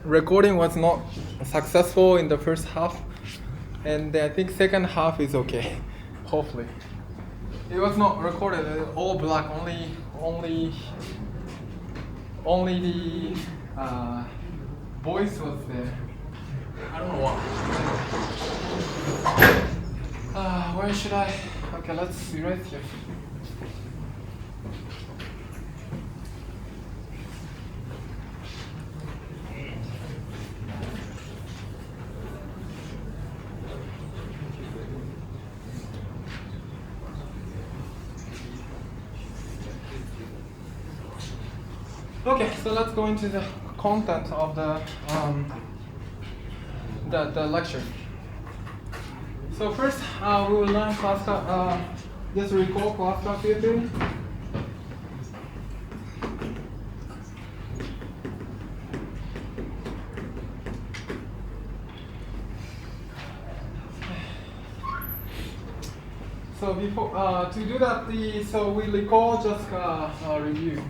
recording was not successful in the first half, and I think second half is okay, hopefully. It was not recorded, all black, only the voice was there. I don't know why. Where should I? Okay, let's erase here. Okay, so let's go into the content of the lecture. So first, we will learn classical. Just recall classical field theory. So before to do that, so we recall just review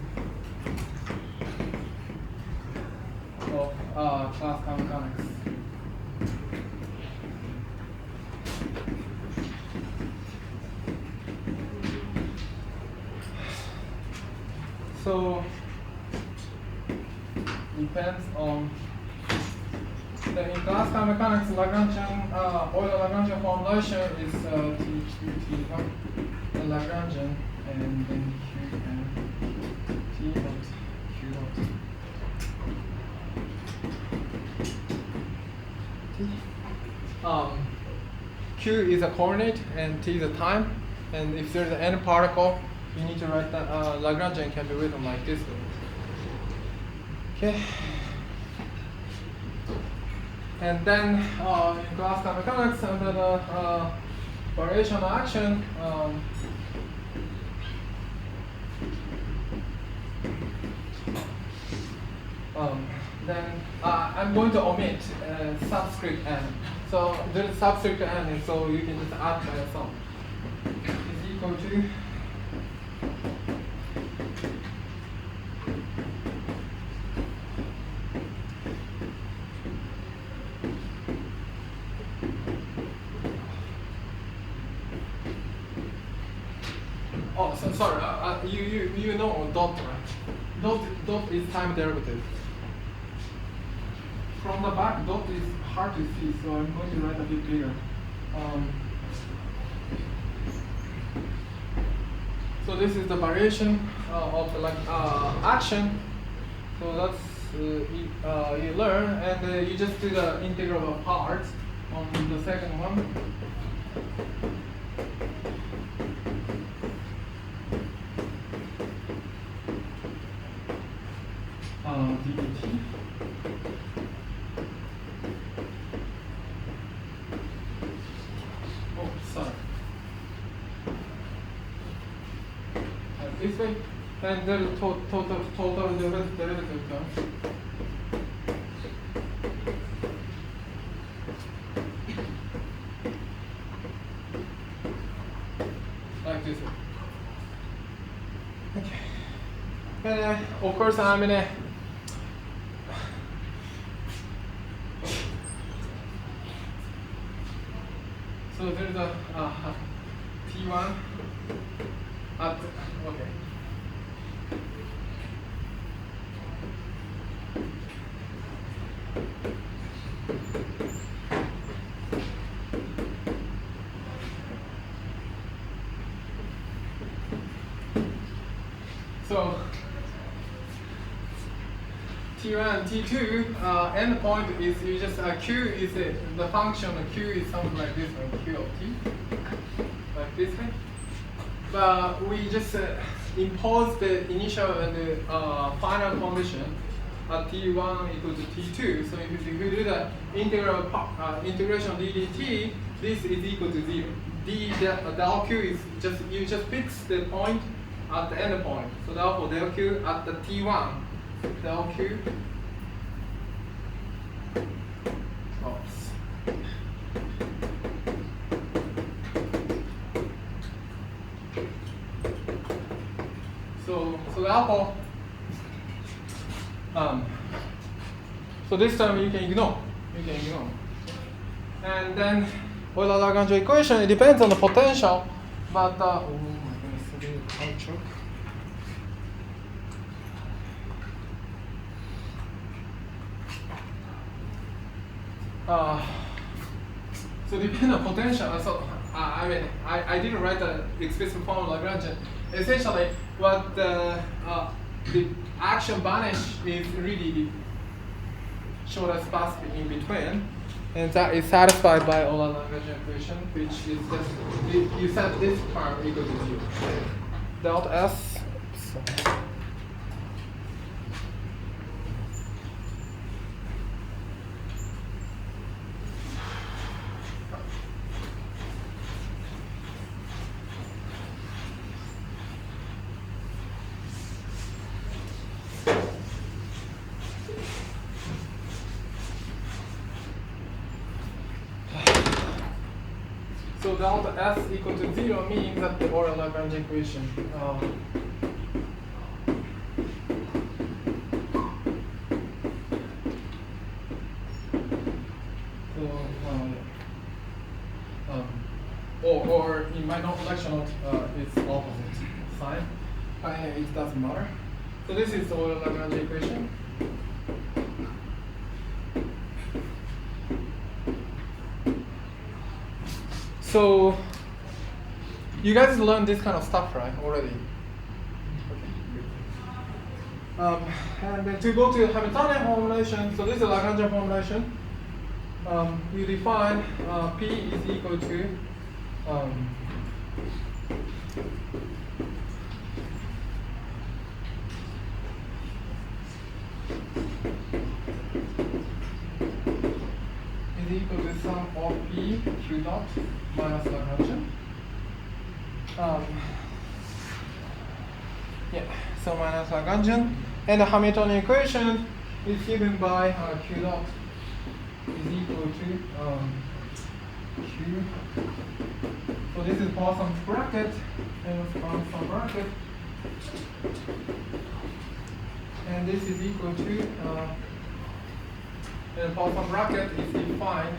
of classical mechanics. So depends on in classical mechanics, Lagrangian Euler-Lagrangian formulation is T1, the Lagrangian, and then Q and T dot Q dot T. Q is a coordinate and T is a time, and if there's an n particle, you need to write that Lagrangian can be written like this. Okay. And then in classical mechanics, under the variation action, then I'm going to omit subscript n. So there's subscript n, so you can just add by yourself. Is equal to sorry, you know dot, right? Dot is time derivative. From the back, dot is hard to see, so I'm going to write a bit bigger. So this is the variation of the action. So that's you learn, and you just do the integral of parts on the second one. ddt. Oh, sorry. This way, and the total derivative terms. Like this way. Okay. And of course, I'm in a so there's a T1 at okay. So T1 and T2 endpoint is you just Q is the function of Q is something like this one, Q of T, like this way. But we just impose the initial and the final condition at T1 equal to T2. So if you do the integration ddt, this is equal to 0. The del Q is just you just fix the point at the end point. So therefore del Q at the T1. Del Q so therefore So this term you can ignore. And then Euler-Lagrange equation, it depends on the potential, but oh my goodness, this is caoutchouc. So depending on potential, so I mean, I didn't write the explicit form of Lagrange. Essentially, what the action vanish is really the shortest path in between, and that is satisfied by Euler-Lagrange equation, which is just you set this term equal to 0. Delta S. So delta S equal to 0 means that the Euler-Lagrange equation or in my lecture note, it's opposite sign. It doesn't matter. So this is the Euler-Lagrange equation. So you guys learned this kind of stuff, right, already? And then to go to Hamiltonian formulation, so this is a Lagrange formulation. You define P is equal to is equal to sum of P Q dot minus Lagrange. So minus Lagrange. And the Hamiltonian equation is given by Q dot is equal to Q. So this is Poisson's bracket, and Poisson's bracket. And this is equal to, and Poisson bracket is defined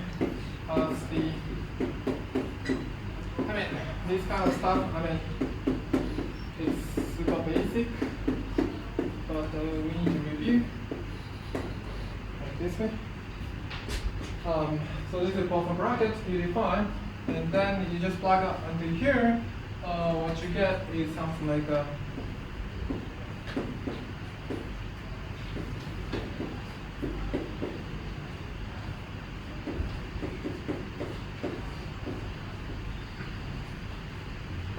as the, this kind of stuff, it's super basic, but we need to review like this way. So this is Poisson bracket you define, and then you just plug up until here. What you get is something like a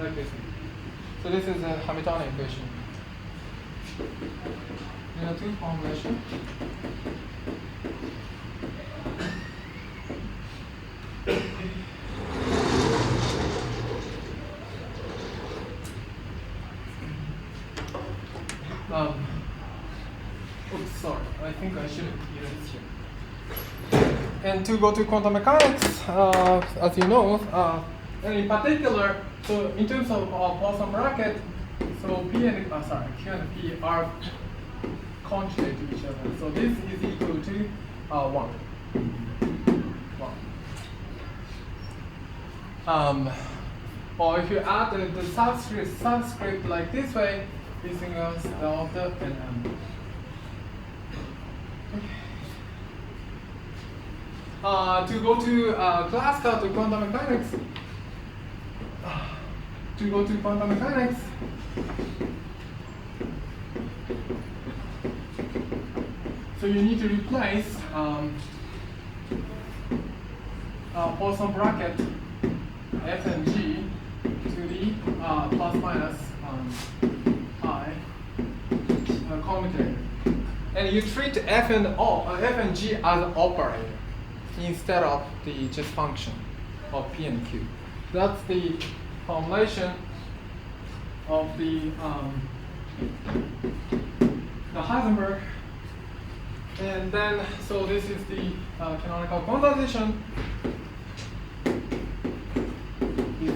like this. So this is a Hamiltonian equation. There are two formulations. Oops, sorry. I think I should use it here. And to go to quantum mechanics, as you know, and in particular, so in terms of Poisson bracket, so P and Q and P are conjugate to each other. So this is equal to 1. Or if you add the subscript like this way, this thing is delta and M. To go to classical to quantum mechanics, so you need to replace Poisson bracket F and G to the plus minus I commutator, and you treat F and G as an operator instead of the just function of P and Q. That's the formulation of the Heisenberg. And then, so this is the canonical quantization. Is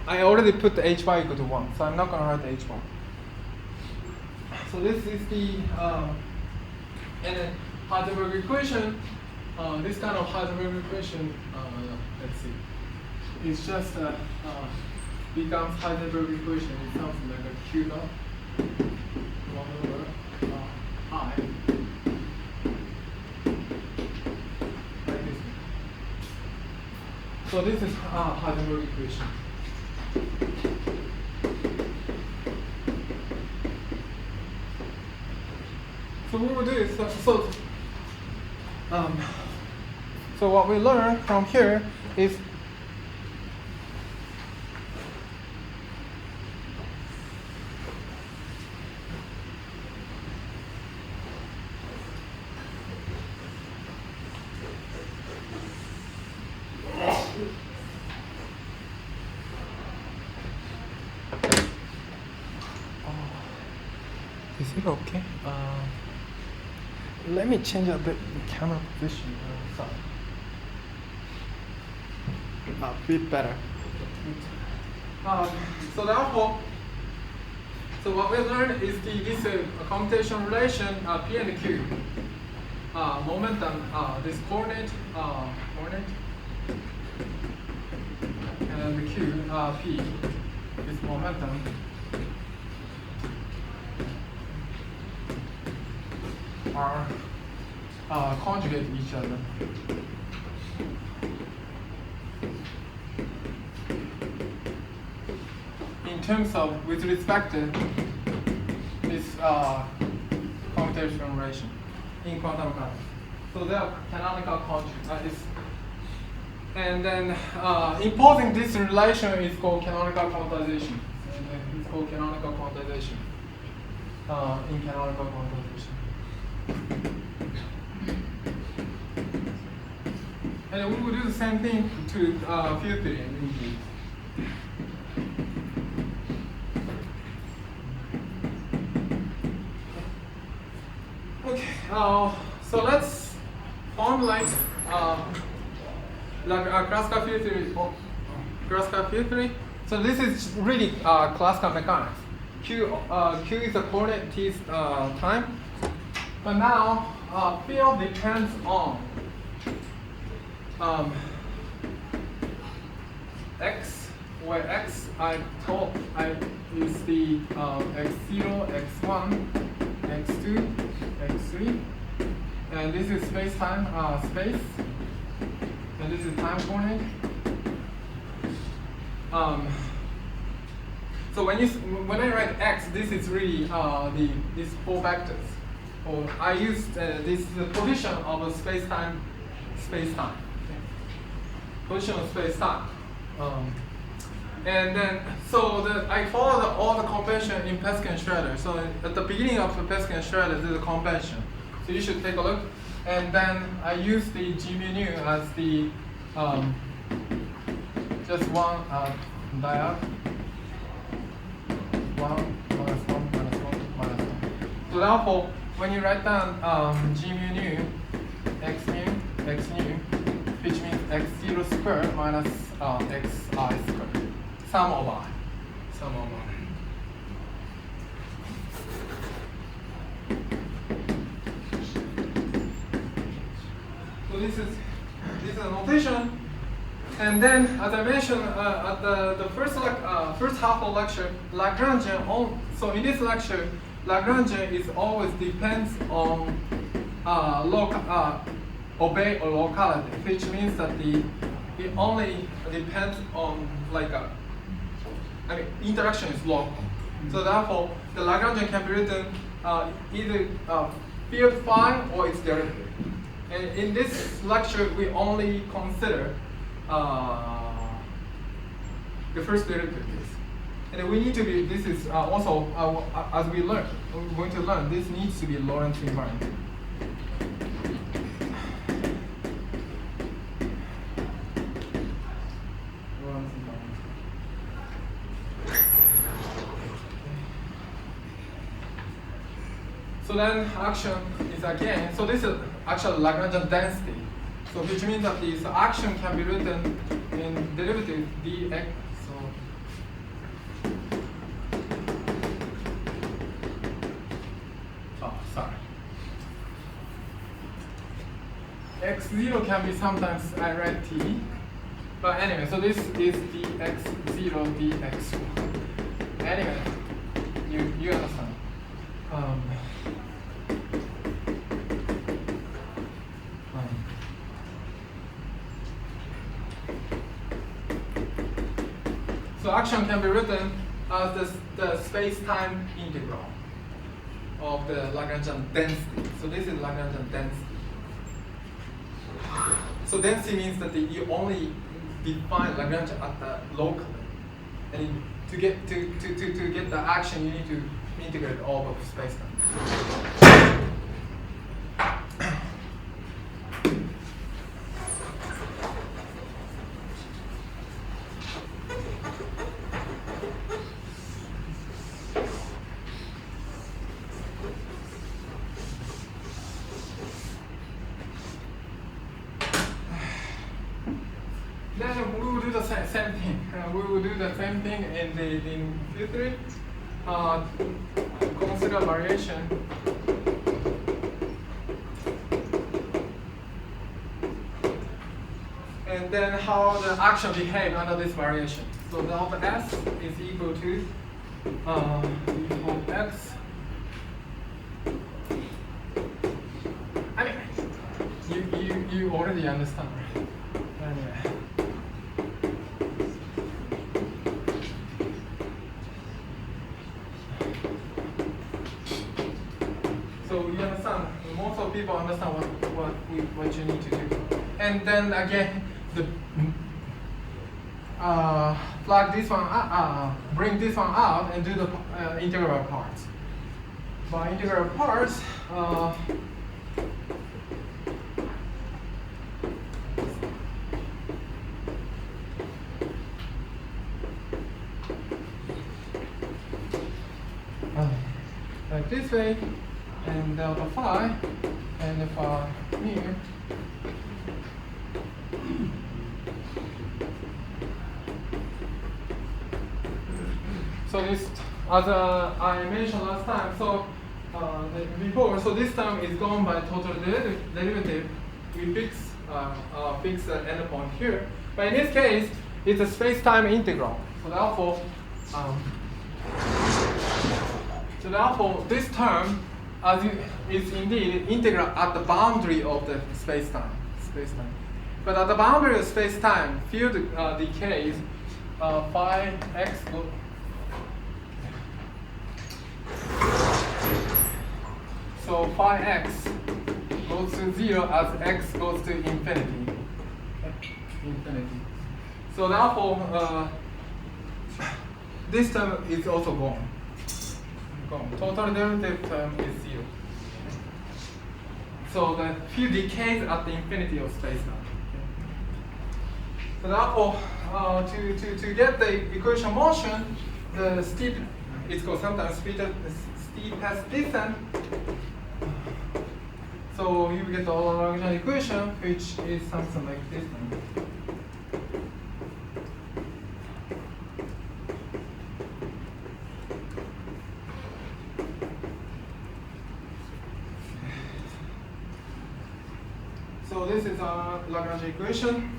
I already put the Hy equal to 1, so I'm not going to write the Hy. So this is the and then Heisenberg equation. This kind of Heisenberg equation, let's see, it's just becomes Heisenberg equation. It sounds like a Q dot 1 over I. Like this. So this is Heisenberg equation. So what we do is so what we learn from here is is it okay? Let me change a bit the camera position. A bit better. So therefore, so what we learned is this commutation relation P and Q. Momentum, this coordinate, and the Q, P, is momentum. Are conjugate each other. In terms of with respect to this commutation relation in quantum mechanics. So they are canonical conjugate. And then imposing this relation is called canonical quantization. It's called canonical quantization. In canonical quantization. And we will do the same thing to field theory and indeed. Okay, so let's formulate like classical field theory. Classical field theory. So this is really classical mechanics. Q is the coordinate, T is time. But now field depends on x, where x I is the x0, x1, x2, x3, and this is space-time space, and this is time coordinate. So when I write x, this is really these four vectors. Or I used this is the position of a space-time. Position of space-time. And then, so I follow all the convention in Pesky and Schroeder. So at the beginning of the Pesky and Schroeder, there's a convention. So you should take a look. And then I use the G mu nu as the just one diag. 1 minus 1 minus 1 minus 1. So therefore, when you write down G mu nu, x nu, which means x0 squared minus xi squared, sum of I. So this is a notation, and then as I mentioned at the first half of lecture, Lagrangian. So in this lecture, Lagrangian is always depends on obey or locality, which means that it only depends on interaction is local. So therefore, the Lagrangian can be written either field phi or its derivative. And in this lecture, we only consider the first derivative. And we need to be. This is also as we're going to learn. This needs to be Lorentz invariant. So then action is again, so this is actual Lagrangian density. So which means that this action can be written in derivative dx. So x0 can be sometimes I write t. But anyway, so this is dx0 dx1. Anyway, you understand. So action can be written as the space-time integral of the Lagrangian density. So this is Lagrangian density. So density means that you only define Lagrangian at the locally, and to get the action, you need to integrate all of space-time. Then we will do the same thing. We will do the same thing in theory. Consider variation. And then how the action behaves under this variation. So the of S is equal to x. I mean, you already understand, right? Anyway. So you understand, most of people understand what you need to do. And then again, plug this one, bring this one out and do the integral parts. By integral parts, like this way, and delta phi, and phi mu. So this, as I mentioned last time, so before, so this term is gone by total derivative. We fix the endpoint here, but in this case, it's a space-time integral. So therefore, this term is indeed integral at the boundary of the space-time. But at the boundary of space-time, field decays phi x. So phi x goes to 0 as x goes to infinity. So therefore, this term is also gone. Total derivative term is 0. So the field decays at the infinity of space-time. So therefore, to get the equation motion, the steep, it's called sometimes steepest descent. So you get the Lagrangian equation, which is something like this one. So this is our Lagrangian equation.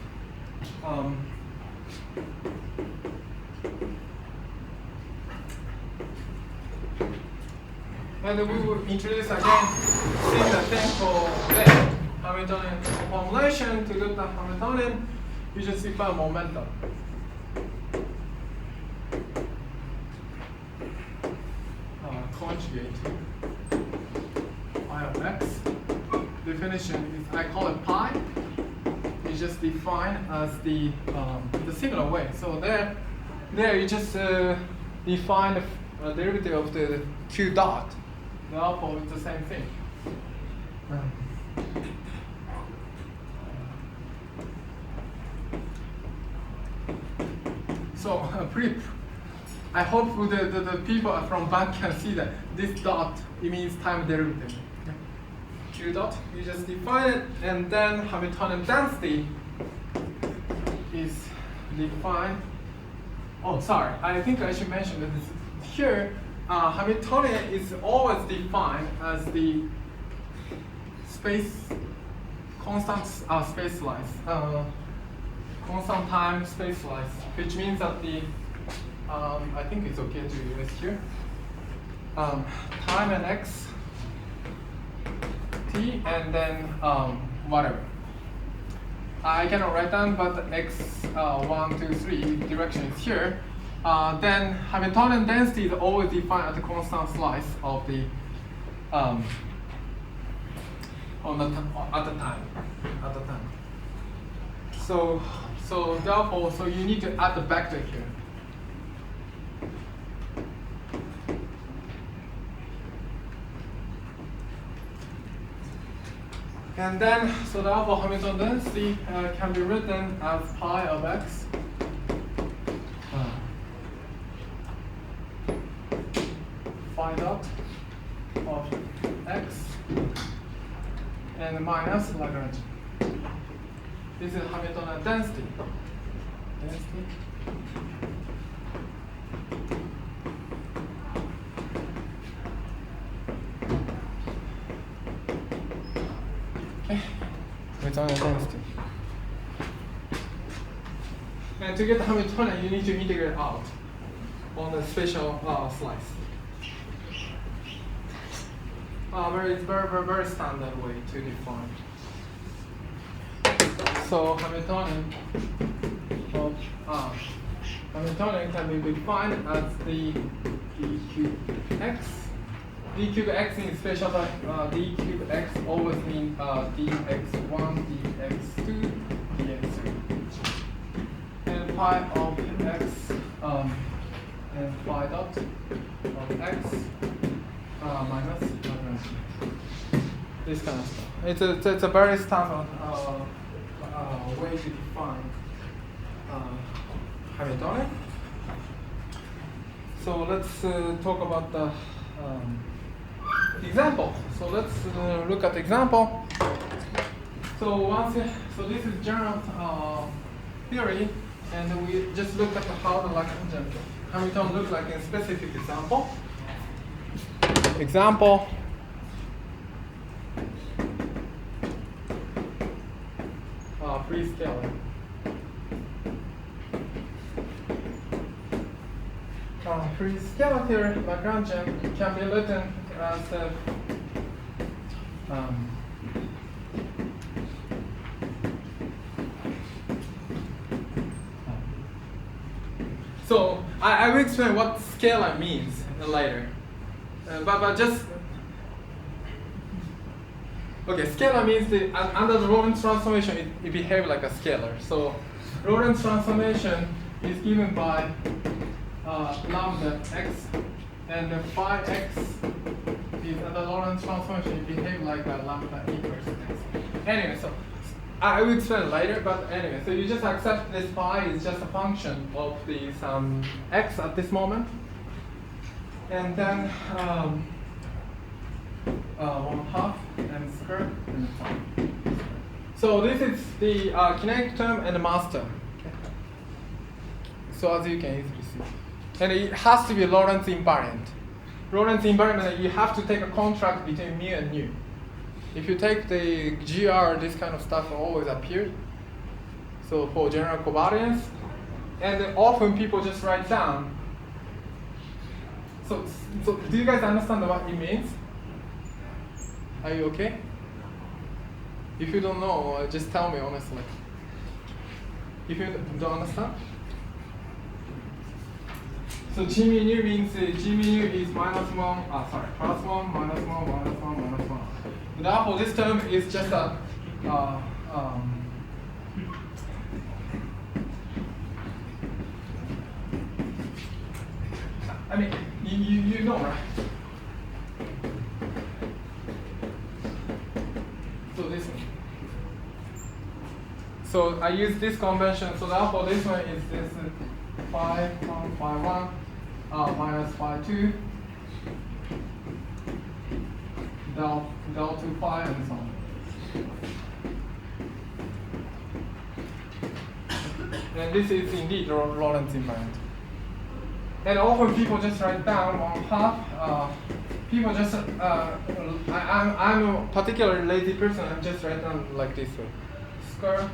And we will introduce again similar thing for the Hamiltonian formulation. To look at Hamiltonian, you just define momentum. Conjugate phi of x. Definition is, I call it pi. You just define as the similar way. So there you just define the derivative of the q dot. Therefore, it's the same thing. So I hope the people from back can see that this dot, it means time derivative. Q dot, you just define it, and then Hamiltonian density is defined. Oh, sorry, I think I should mention that this here. Hamiltonian is always defined as the space constant space slice, constant time space slice, which means that the I think it's okay to use here. Time and x, t, and then whatever. I cannot write down, but x 1, 2, 3 direction is here. Then Hamiltonian density is always defined at the constant slice of the at the time. So therefore, so you need to add the vector here. And then, so therefore, Hamiltonian density can be written as pi of x phi dot of x and minus Lagrange. This is Hamiltonian density. Hamiltonian density. And to get the Hamiltonian, you need to integrate out on the spatial slice. It's very standard way to define. So Hamiltonian can be defined as the d cubed x. D cubed x in spatial type, d cubed x always means dx1, dx2, dx3. And pi of x and phi dot of x minus Lagrange. This kind of stuff. It's a very standard way to define Hamiltonian. So let's talk about the example. So let's look at the example. So this is general theory, and we just look at how the Lagrange Hamiltonian look like in specific example. Free scalar. Free scalar theory Lagrangian can be written as so I will explain what scalar means later. But just okay, scalar means under the Lorentz transformation it behaves like a scalar. So Lorentz transformation is given by lambda x, and the phi x is under Lorentz transformation it behaves like a lambda equals x. Anyway, so I will explain later, but anyway, so you just accept this phi is just a function of this x at this moment. And then 1/2 and square and phi. So this is the kinetic term and the mass term. Okay. So as you can easily see. And it has to be Lorentz invariant. Lorentz invariant, you have to take a contract between mu and nu. If you take the GR, this kind of stuff will always appear. So for general covariance, and often people just write down. So do you guys understand what it means? Are you okay? If you don't know, just tell me honestly. If you don't understand? So G mu nu means G mu nu is +1, minus 1, minus 1, minus 1, minus 1. Therefore, this term is just a I mean, you know, right? So this one. So I use this convention. So therefore, this one is this phi 1, phi 1 minus phi 2 del 2 phi and so on. And this is indeed Lorentz invariant. And often people just write down 1/2 people just I'm a particularly lazy person. I'm just write down like this way: square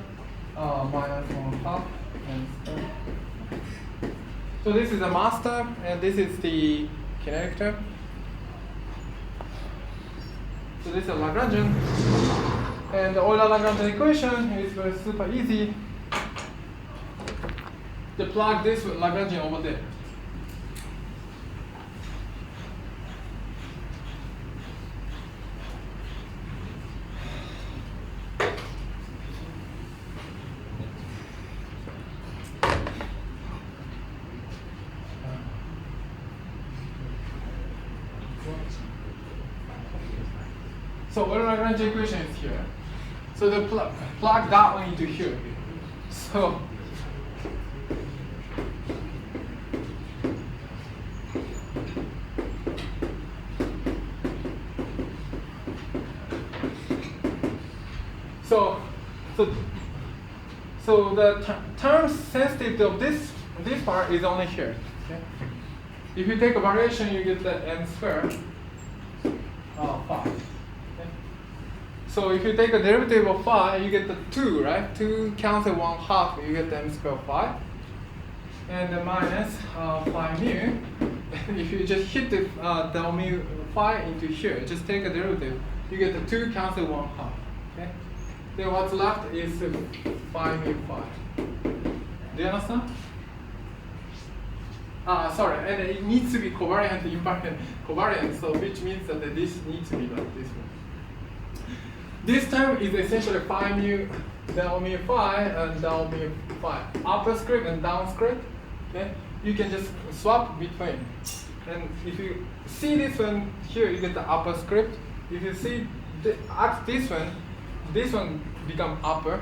minus 1/2 and square. So this is the mass term, and this is the kinetic term. So this is a Lagrangian, and the Euler-Lagrangian equation is very super easy. To plug this Lagrangian over there. So Euler-Lagrangian equation is here. So the plug that one into here. So So the term sensitivity of this part is only here. Okay? If you take a variation, you get the n squared phi. Okay? So if you take a derivative of phi, you get the 2, right? 2 cancel 1/2, you get the m squared phi. And the minus phi mu. If you just hit the del mu phi into here, just take a derivative, you get the 2 cancel 1/2. Okay? Then what's left is phi mu phi. Do you understand? Sorry, and it needs to be covariant, invariant, covariant, so which means that this needs to be like this one. This term is essentially phi mu del mu phi and del mu phi. Upper script and down script. Okay? You can just swap between. And if you see this one here, you get the upper script. If you see this one become upper,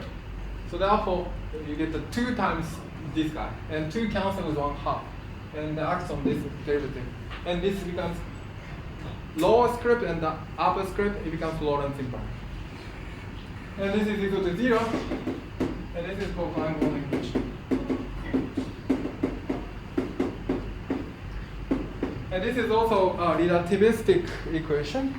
so therefore you get the 2 times this guy, and 2 cancels 1/2, and the acts on this derivative, and this becomes lower script, and the upper script it becomes Lorentz invariant, and this is equal to 0, and this is called Klein-Boltzmann equation. And this is also a relativistic equation.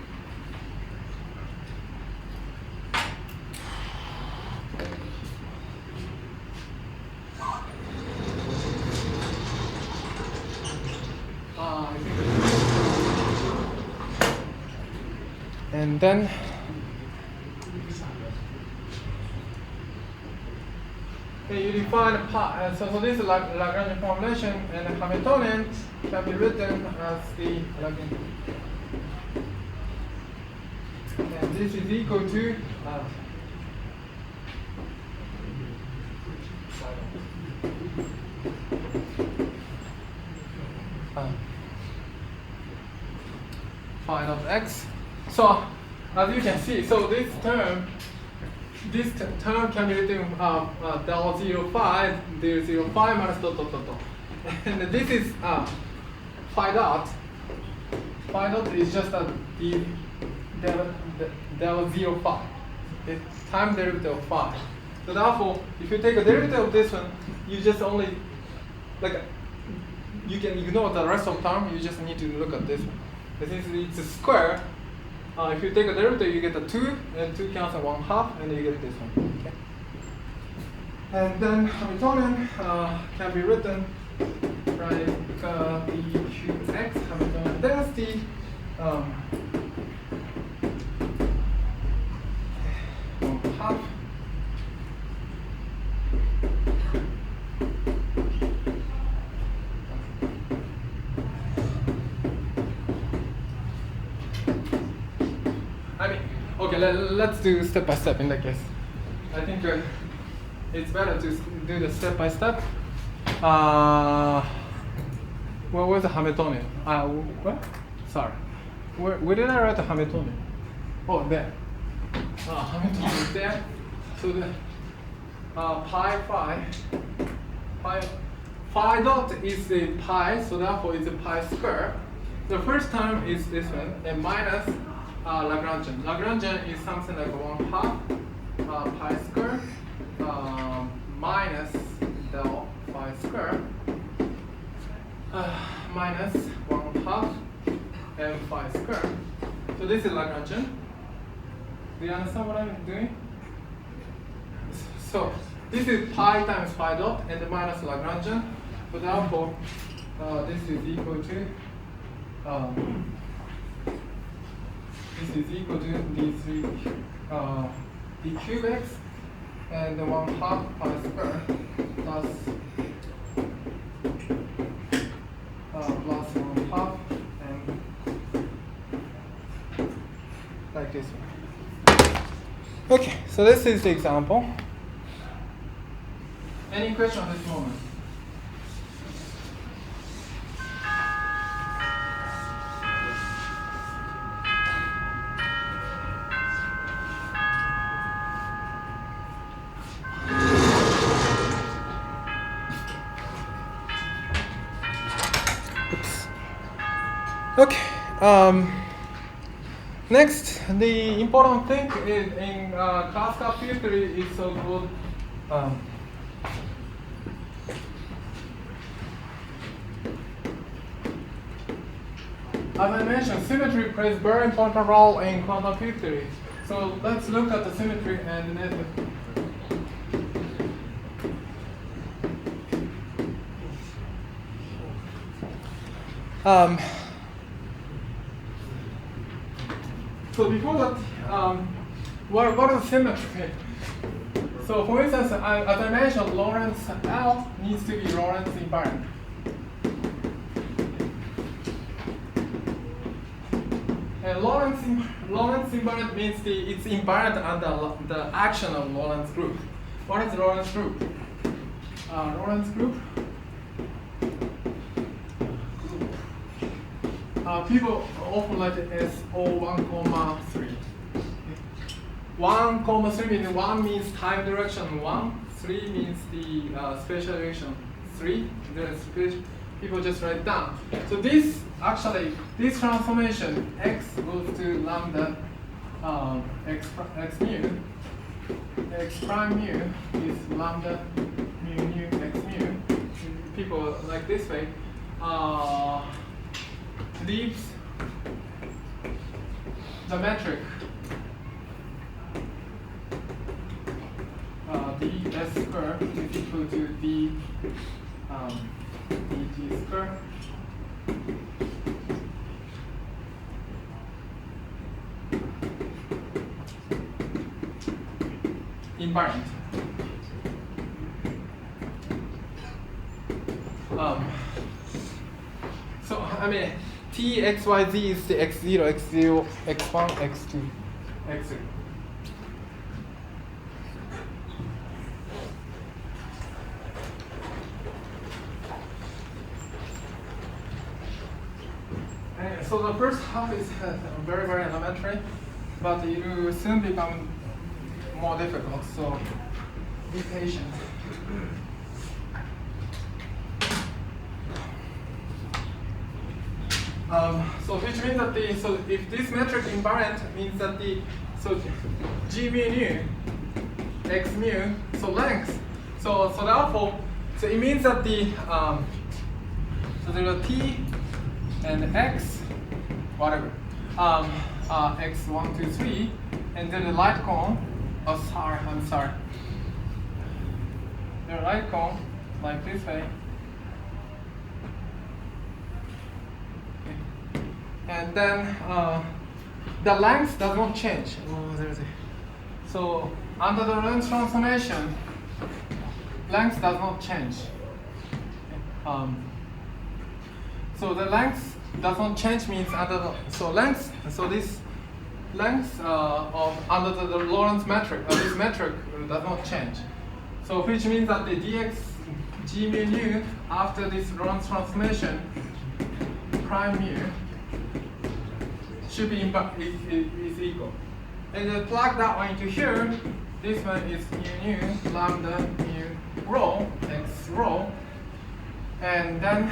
And then you define so this is Lagrangian formulation, and Hamiltonian can be written as the Lagrangian. And this is equal to phi of x. So as you can see, so this term can be written del 0 phi, del 0 phi minus dot dot dot dot. And this is phi dot. Phi dot is just a del 0 phi. It's time derivative of phi. So therefore, if you take a derivative of this one, you just only you can ignore the rest of the term. You just need to look at this one. Since it's a square, if you take a derivative, you get the 2, and 2 cancel 1/2, and you get this one. Okay? And then Hamiltonian can be written like the QX Hamiltonian density. 1/2. Okay, let's do step by step in that case. I think it's better to do the step by step. Where was the Hamiltonian? What? Sorry. Where did I write the Hamiltonian? Oh, there. Hamiltonian is there. So the phi dot is the pi, so therefore it's a pi square. The first term is this one, and minus Lagrangian. Lagrangian is something like 1/2 pi square minus del phi square minus 1/2 m phi square. So this is Lagrangian. Do you understand what I'm doing? So this is pi times pi dot and the minus Lagrangian. So therefore, this is equal to d3 d cube x and 1/2 pi square plus 1/2 and like this one. Okay, so this is the example. Any question at this moment? Oops. Okay. Next, the important thing is in classical field theory is so-called as I mentioned, symmetry plays a very important role in quantum field theory. So let's look at the symmetry and Noether. So before that, what is symmetry? So for instance, as I mentioned, Lorentz L needs to be Lorentz invariant. And Lorentz invariant means it's invariant under the action of Lorentz group. What is Lorentz group? Lorentz group. People often write it as O1, 1, 3 means 1 means time direction 1, 3 means the spatial direction 3. People just write down. So this transformation x goes to lambda x mu. X prime mu is lambda mu x mu. People like this way. Leaves the metric ds square is equal to d dt square invariant. So I mean T, X, Y, Z is the x0, x0, x1, x2, x3. And so the first half is very, very elementary, but it will soon become more difficult, so be patient. So which means that if this metric invariant means that g mu nu x mu length so therefore it means that so there are t and x whatever x 1 2 3 and then the light cone I'm sorry the light cone like this way. And then the length does not change. So under the Lorentz transformation, length does not change. So the length does not change means this length of under the Lorentz metric, this metric does not change. So which means that the dx g mu nu after this Lorentz transformation prime mu should be is equal. And then plug that one into here. This one is mu nu lambda mu rho x rho, and then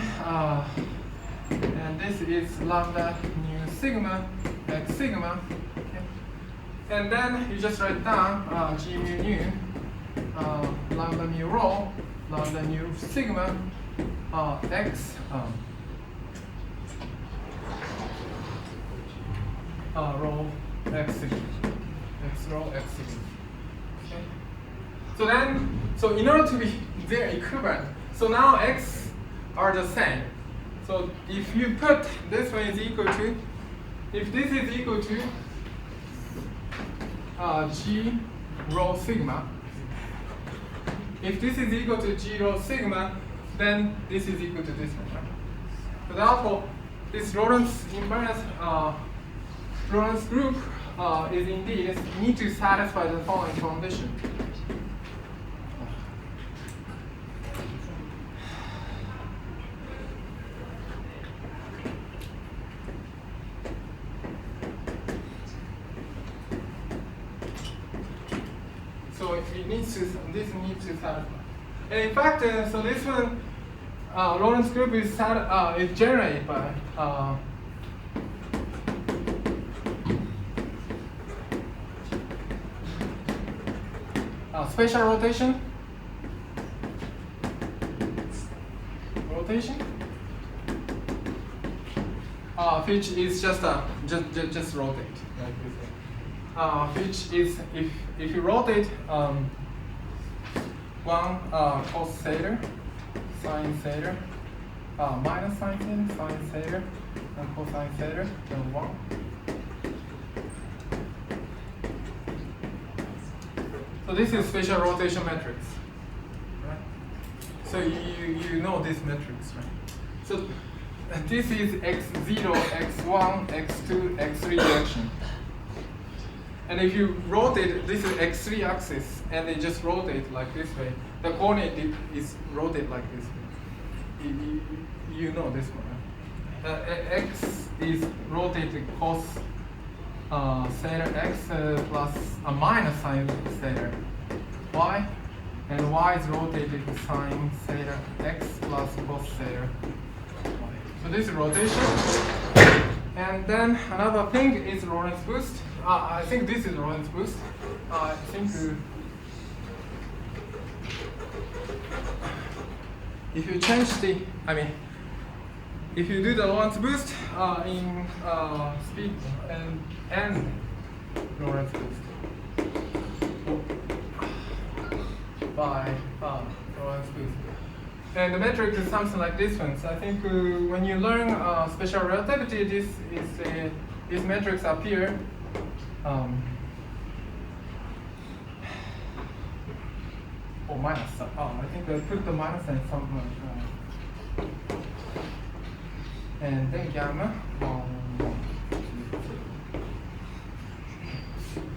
and this is lambda mu sigma x sigma. Okay. And then you just write down g mu nu lambda mu rho lambda mu sigma x rho x sigma. X rho x sigma. Okay. So then, so in order to be their equivalent, so now x are the same. So if you put this one is equal to, if this is equal to g rho sigma, if this is equal to g rho sigma, then this is equal to this one. Right? So therefore, this Lorentz invariance, Lorentz group is indeed need to satisfy the following condition. So it needs to, this needs to satisfy. And in fact, so this one, Lorentz group is generated by spatial rotation, which is just rotate, like this. Which is if you rotate one cos theta, sine theta, minus sine theta, sine theta, and cosine theta, then 1. So this is spatial rotation matrix, right? So you know this matrix, right? So this is x0, x1, x2, x3 direction. And if you rotate, this is x3 axis, and they just rotate like this way. The coordinate is rotate like this way. You know this one, right? X is rotated cos theta x plus minus sine theta y, and y is rotated sine theta x plus cos theta y. So this is rotation. And then another thing is Lorentz boost. I think this is Lorentz boost. I think if you change the, if you do the Lorentz boost in speed and Lorentz boost by Lorentz boost, and the metric is something like this one. So I think when you learn special relativity, these metrics appear. Minus. I think I put the minus and somewhere. And then gamma.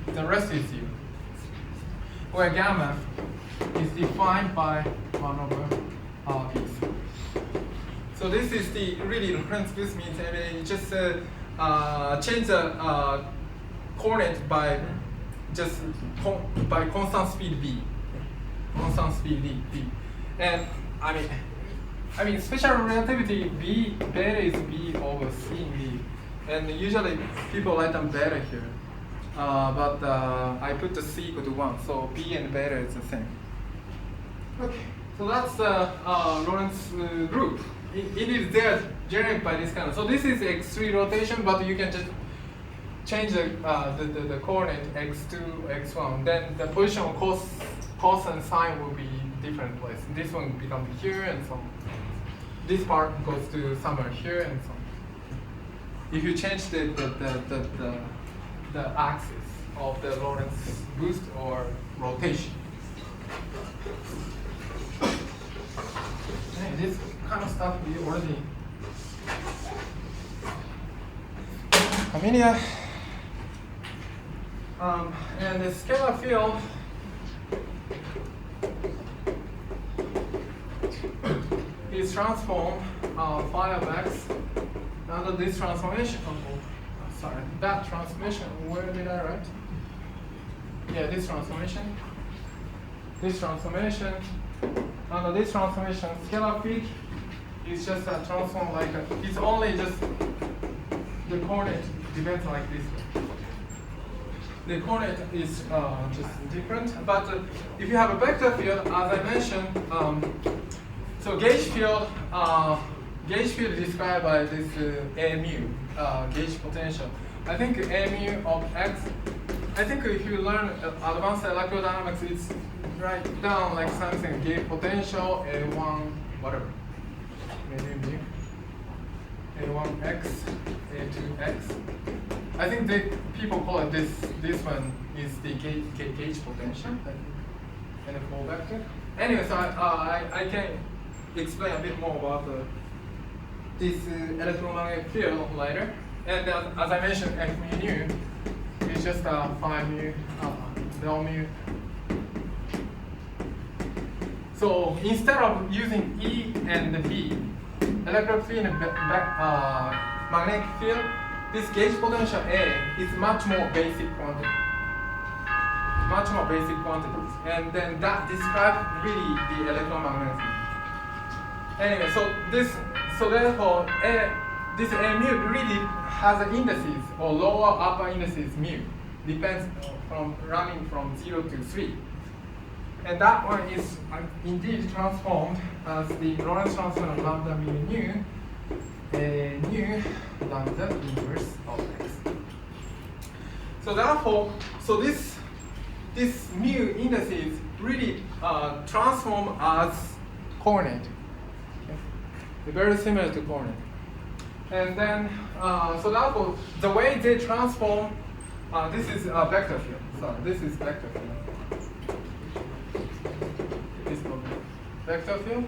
The rest is u. Where gamma is defined by 1 over b. So this is the really Lorentz boost means you just change the coordinate by just by constant speed v. Constant speed v. And I mean special relativity b beta is b over c in v. And usually people write them beta here. But I put the c equal to 1, so b and beta is the same. Okay, so that's the Lorentz group. It is there generated by this kind of. So this is x3 rotation, but you can just change the coordinate x2, x1. Then the position of cos and sine will be different place. This one becomes here and so on. This part goes to somewhere here and so on. If you change the axis of the Lorentz boost or rotation. Hey, this kind of stuff we already familiar. And the scalar field is transformed phi of x under this transformation. Sorry, that transformation. Where did I write? Yeah, this transformation. This transformation. Under this transformation, scalar field is just a transform like a, it's only just the coordinate depends like this. The coordinate is just different, but if you have a vector field, as I mentioned, so gauge field is described by this mu, gauge potential. I think A mu of x. I think if you learn advanced electrodynamics, it's write down like something gauge potential A1 whatever, maybe mu A1x, A2x. I think people call it this one is the gauge potential, and a full vector. Anyway, so I can explain a bit more about this electromagnetic field later. And as I mentioned, F mu nu is just phi mu del mu. So instead of using E and B, electric field and magnetic field, this gauge potential A is much more basic quantity. Much more basic quantities. And then that describes really the electromagnetism. Anyway, so therefore this A mu really has indices or lower upper indices mu. Depends from running from 0 to 3. And that one is indeed transformed as the Lorentz transform of lambda mu nu, nu lambda inverse of x. So therefore, so this mu indices really transform as coordinate. Okay? They're very similar to coordinate. And then, so therefore, the way they transform, this is a vector field. Sorry, this is vector field. This one, vector field.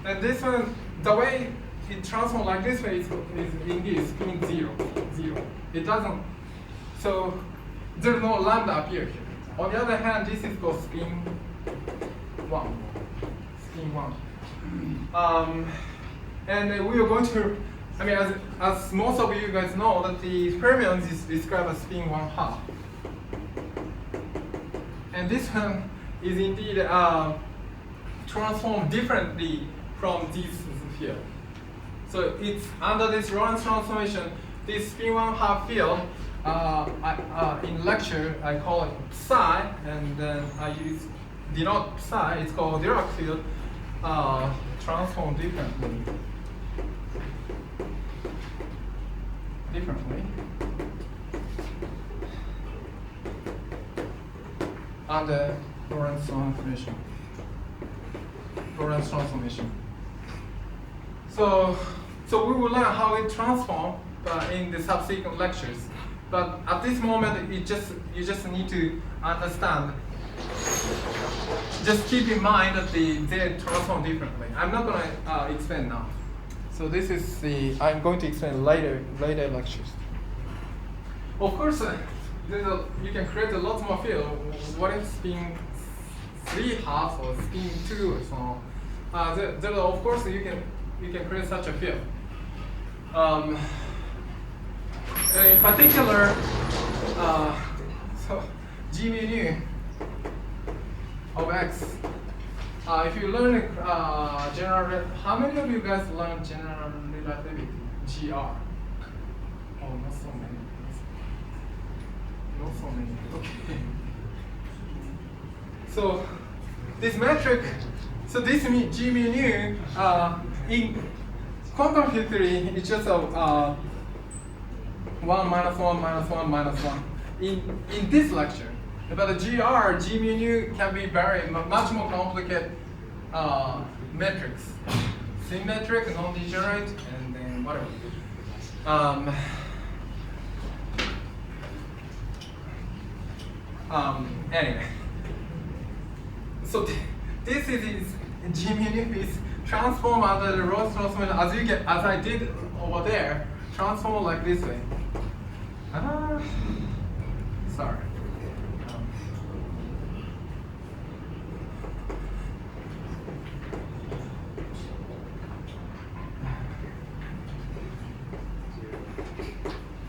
And this one, the way it transforms like this way is indeed spin 0, 0. It doesn't, so there's no lambda appear here. On the other hand, this is called spin 1. Spin 1. And we are going to, I mean, as most of you guys know, that the fermions is described as spin 1/2. And this one is indeed transformed differently from this field. So it's under this Lorentz transformation, this spin 1/2 field, in lecture I call it psi, and then I denote psi, it's called Dirac field, transformed differently. Under Lorentz transformation. So we will learn how it transforms in the subsequent lectures. But at this moment, you just need to understand. Just keep in mind that they transform differently. I'm not going to explain now. So this is I'm going to explain later lectures. Of course, you can create a lot more field. What if spin 3/2 or spin 2 or so on? Of course, you can create such a field. In particular, so G mu nu of x. If you learn general, how many of you guys learn general relativity, GR? Oh, not so many. Not so many. Okay. So this metric, so this G mu nu in quantum field theory, it's just a 1 minus 1 minus 1 minus 1 in this lecture. But the G mu nu can be much more complicated metrics. Symmetric, non-degenerate, and then whatever. Anyway. So this is G mu nu is transformed under the Lorentz transformation as I did over there, transform like this way. Sorry.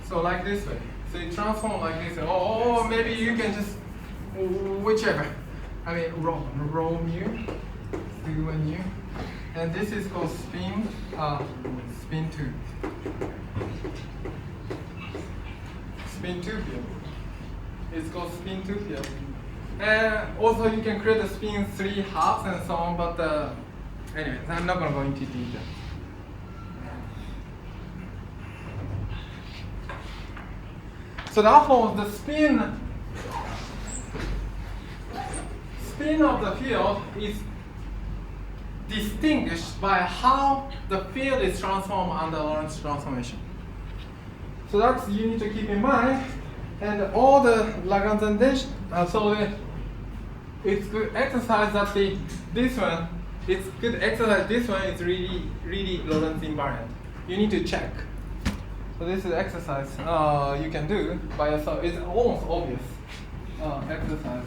So like this way. So you transform like this way. Or maybe you can just whichever. I mean rho mu, mu and mu. And this is called spin 2. Spin 2 field. It's called spin 2 field. And also you can create a spin 3/2 and so on, but anyways, I'm not going to go into detail. So therefore, the spin of the field is distinguished by how the field is transformed under Lorentz transformation. So that's you need to keep in mind. And all the Lagrangian so it's good exercise that this one, it's good exercise. This one is really Lorentz invariant. You need to check. So this is exercise you can do by yourself. It's almost obvious exercise.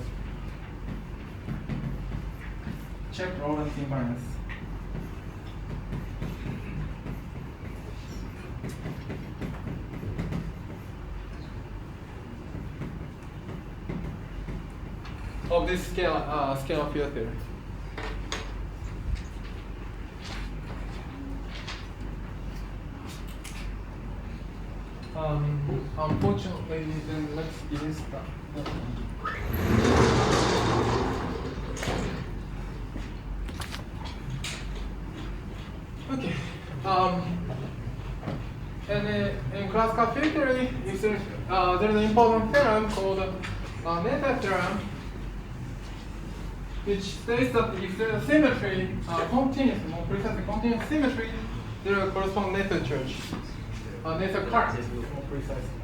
Check Lorentz invariance. Of this scalar field theory. Unfortunately, then let's erase that. Okay. And in classical field theory, there's an important theorem called Noether theorem, which states that if there is a symmetry, continuous, more precisely continuous symmetry, there will correspond Noether charge. Noether current, more precisely.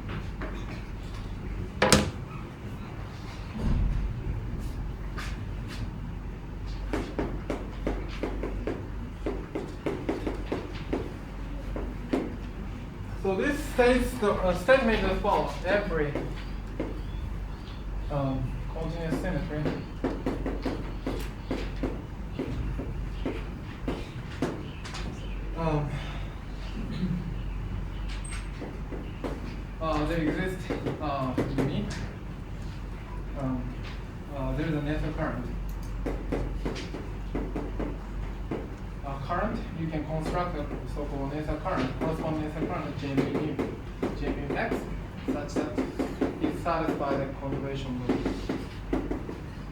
So this states the statement as follows: every continuous symmetry there exists unique. There is a Noether current. Current, you can construct a so-called Noether current, corresponding Noether current J mu x, such that it satisfies the conservation rule.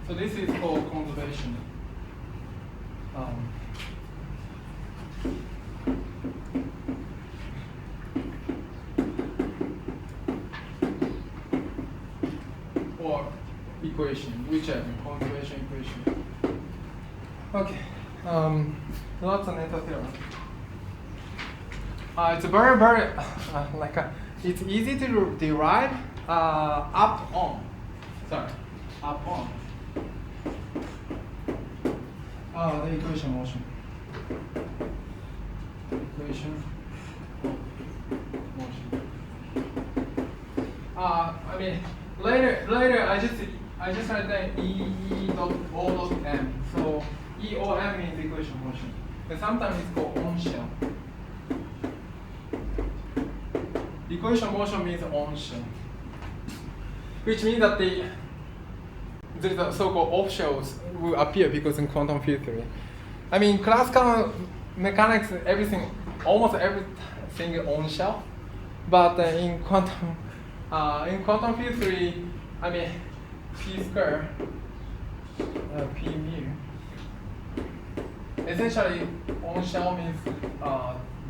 So this is called conservation. Or equation, whichever, conservation equation. Okay. Lots of Noether theorem. It's very it's easy to derive up on. The equation motion. Equation motion. I mean later I just write that E dot O dot M. So E or M means equation motion. But sometimes it's called on shell. Equation motion means on shell, which means that there is a so-called off shells will appear because in quantum field theory. I mean, classical mechanics, almost everything is on shell, but in quantum field theory, I mean, P square, P mu. Essentially, on shell means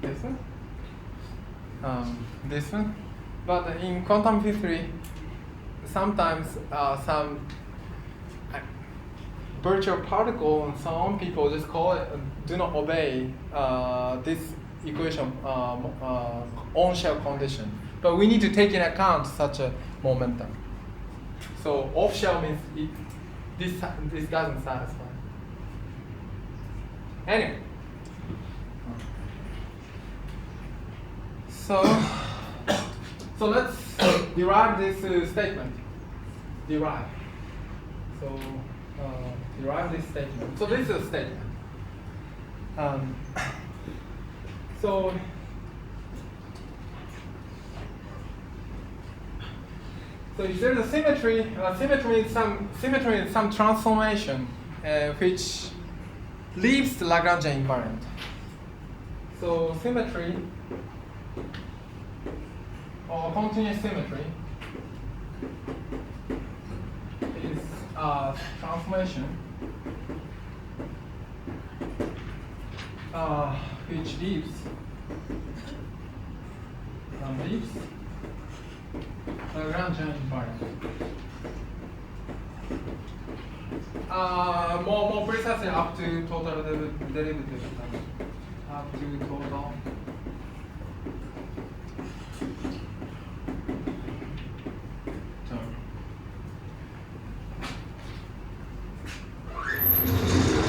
this one, this one. But in quantum field theory, sometimes some virtual particle and so on, people just call it, do not obey this equation on shell condition. But we need to take into account such a momentum. So off shell means this doesn't satisfy. Anyway, so let's derive this statement. Derive. So derive this statement. So this is a statement. So if there's a symmetry, symmetry is some transformation which leaves the Lagrangian invariant. So symmetry or continuous symmetry is transformation which leaves Lagrangian invariant. More precisely up to total derivative. Up to total.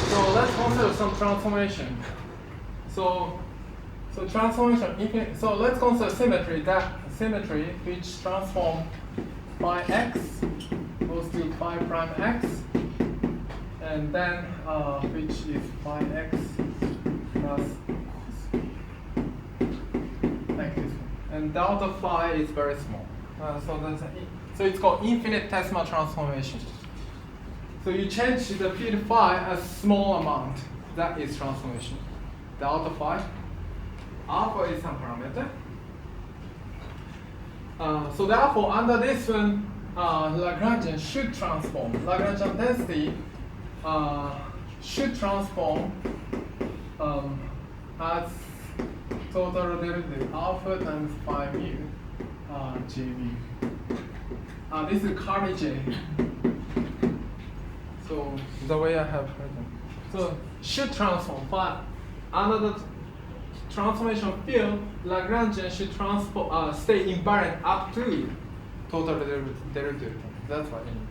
So let's consider some transformation. So transformation infinite. So let's consider symmetry. That symmetry which transform phi x goes to phi prime x, and then which is phi x plus like this one. And delta phi is very small. So it's called infinitesimal transformation. So you change the field phi a small amount. That is transformation. Delta phi. Alpha is some parameter. So therefore, under this one, Lagrangian should transform. Lagrangian density should transform as total derivative alpha times phi mu j mu. This is Carly J. So the way I have written. So should transform, but under the transformation field, Lagrangian should transform, stay invariant up to total derivative. That's what I mean.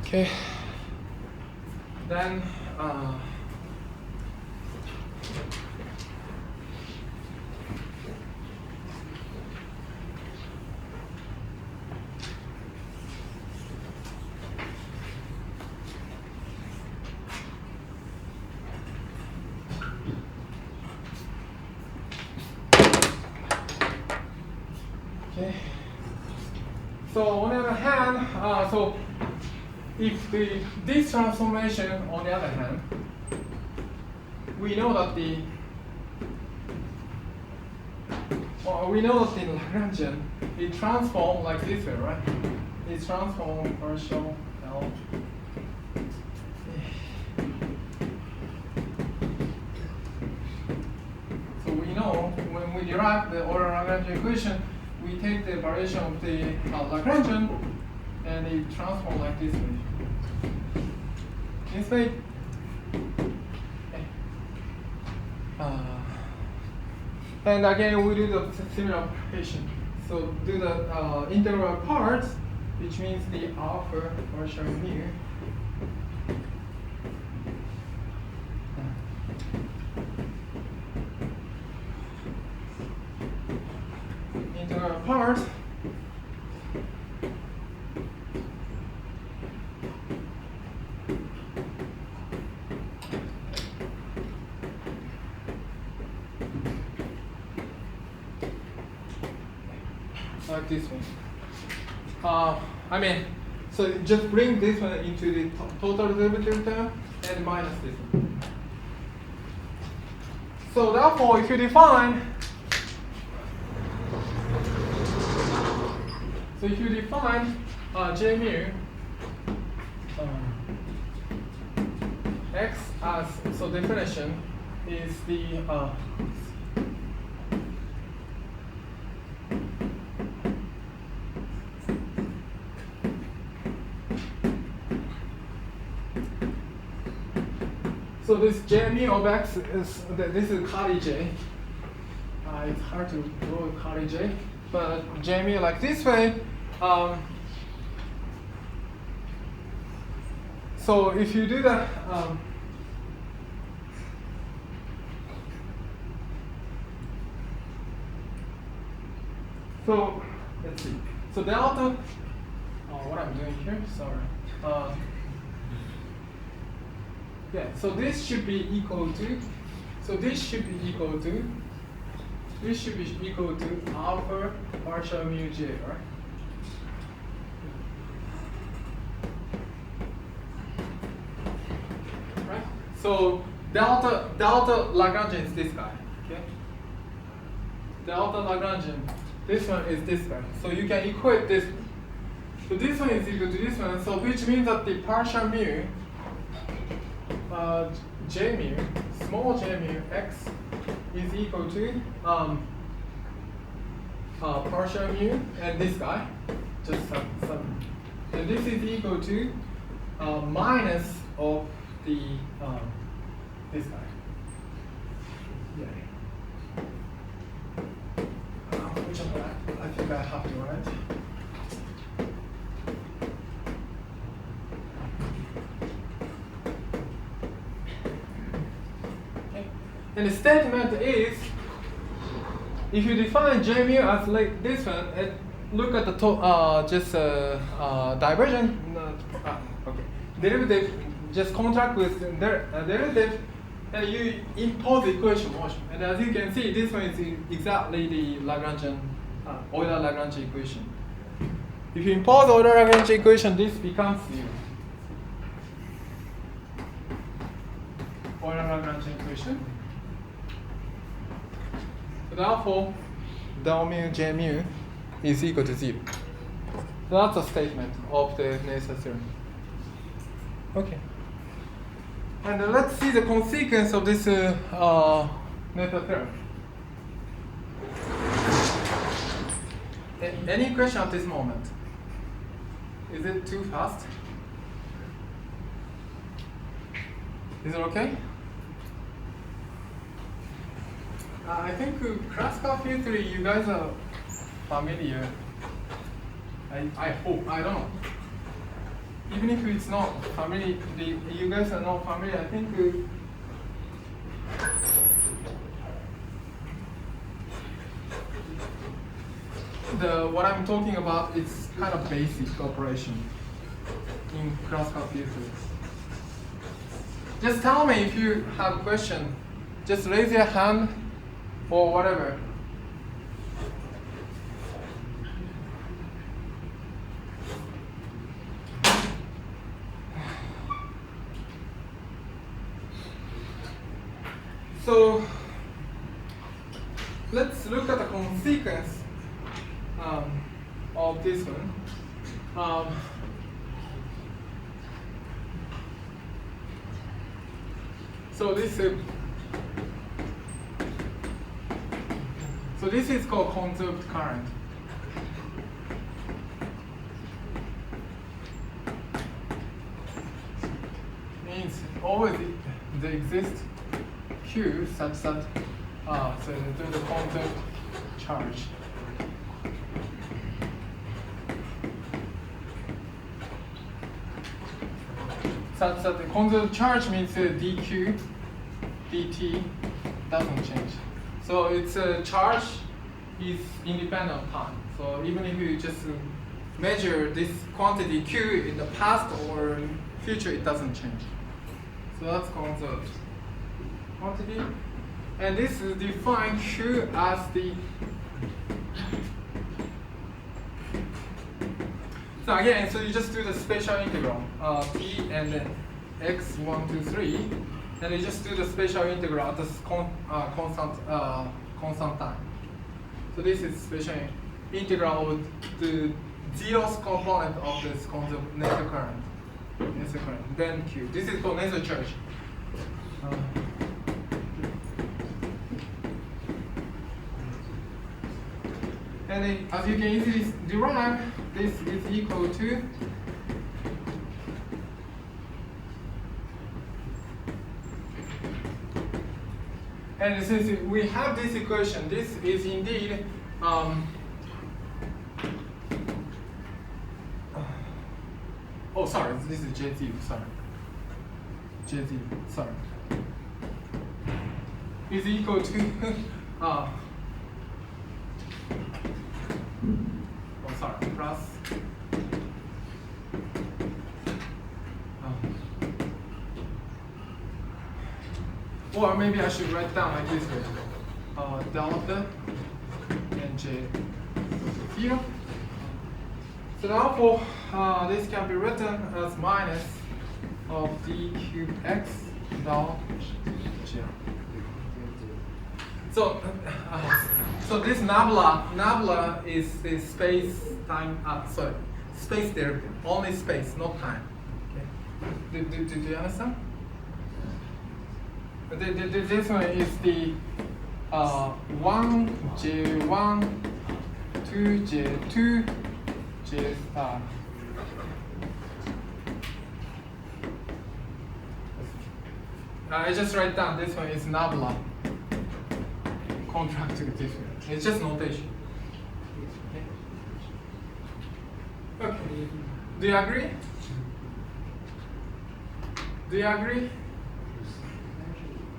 Okay. Then okay. So on the other hand, so if this transformation, on the other hand, we know that the Lagrangian, it transforms like this way, right? It transforms partial L. So we know when we derive the Euler Lagrangian equation, we take the variation of the Lagrangian and it transforms like this way. This way. And again, we do the similar operation. So do the integral part, which means the alpha partial mu. Integral part. Like this one. So just bring this one into the total derivative term and minus this one. So therefore, if you define, J mu x as, so definition is the so this J mu of x is, this is Carly J. It's hard to draw Carly J, but J mu like this way. So if you do that, so let's see. So delta, what I'm doing here, sorry. Yeah, so this should be equal to, this should be equal to alpha partial mu j, right? Right? So delta Lagrangian is this guy, okay? Delta Lagrangian, this one is this guy. So you can equate this. So this one is equal to this one, so which means that the partial mu J mu, small j mu x is equal to partial mu, and this guy, just some. And this is equal to minus of the this guy. Yeah. Which one I think I have to write. Okay. And the statement is, if you define J mu as like this one, and look at the divergent okay, derivative, just contract with derivative, and you impose equation motion. And as you can see, this one is exactly the Lagrangian Euler-Lagrange equation. If you impose Euler-Lagrange equation, this becomes 0. Euler-Lagrange equation. So therefore, del mu J mu is equal to 0. That's a statement of the Noether theorem. Okay. And let's see the consequence of this Noether theorem. Any question at this moment? Is it too fast? Is it okay? I think classical field theory, you guys are familiar. I hope, I don't know. Even if it's not familiar, you guys are not familiar, I think what I'm talking about is kind of basic operation in classical field theory. Just tell me if you have a question. Just raise your hand or whatever. So let's look at the consequence of this one. So this is called conserved current. Means always there exists Q such that so there's the conserved charge. Such that the conserved charge means dq dt doesn't change. So its charge is independent of time. So even if you just measure this quantity Q in the past or future, it doesn't change. So that's conserved quantity. And this is defined Q as the. So again, so you just do the spatial integral, t and then x1, 2, 3, and you just do the spatial integral at this constant time. So this is spatial integral of the zeroth component of this conserved Noether current. Then Q. This is called Noether charge. And then, as you can easily derive, this is equal to and since we have this equation, this is indeed oh sorry, this is J0, sorry. J0, sorry. Is equal to oh sorry, plus or maybe I should write down like this way. Delta and J here. So therefore, this can be written as minus of d cubed x del J. So, so this nabla is the space-time, space derivative, only space, not time. Okay. Do you understand? This one is the 1J1 2J2 J star. I just write down this one is nabla. Contract to this one. It's just notation. Okay. Do you agree? Do you agree?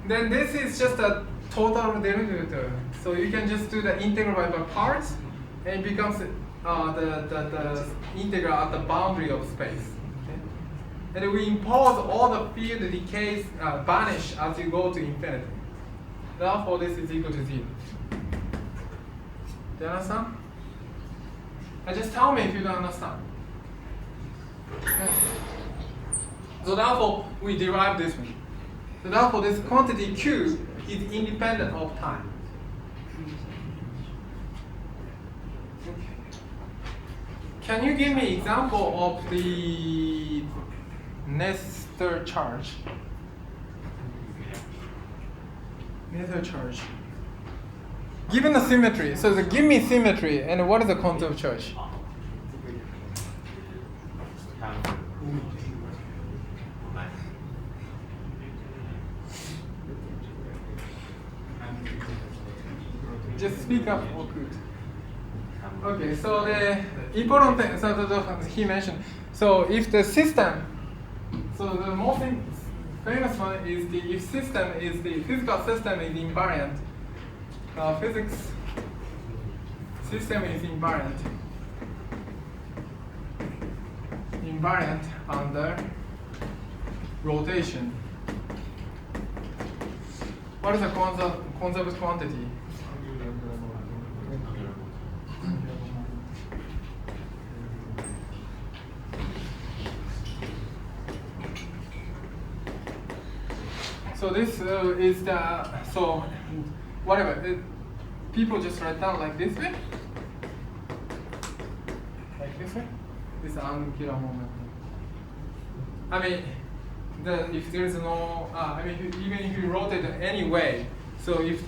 Then this is just a total derivative. So you can just do the integral by parts, and it becomes the integral at the boundary of space. Okay? And we impose all the field decays vanish as you go to infinity. Therefore, this is equal to 0. Do you understand? Just tell me if you don't understand. Okay. So therefore, we derive this one. So therefore, this quantity Q is independent of time. Okay. Can you give me example of the Noether charge? Noether charge. Given the symmetry, so give me symmetry, and what is the conserved charge? Just speak up or good. Okay, so the important thing, so he mentioned, so if the system, so the most famous one is the if system is the physical system is invariant. Physics system is invariant under rotation. What is the conserved quantity? So this is the, so whatever, people just write down like this way. Like this way. This is angular momentum. I mean, if there is no, even if you rotate it any way, so if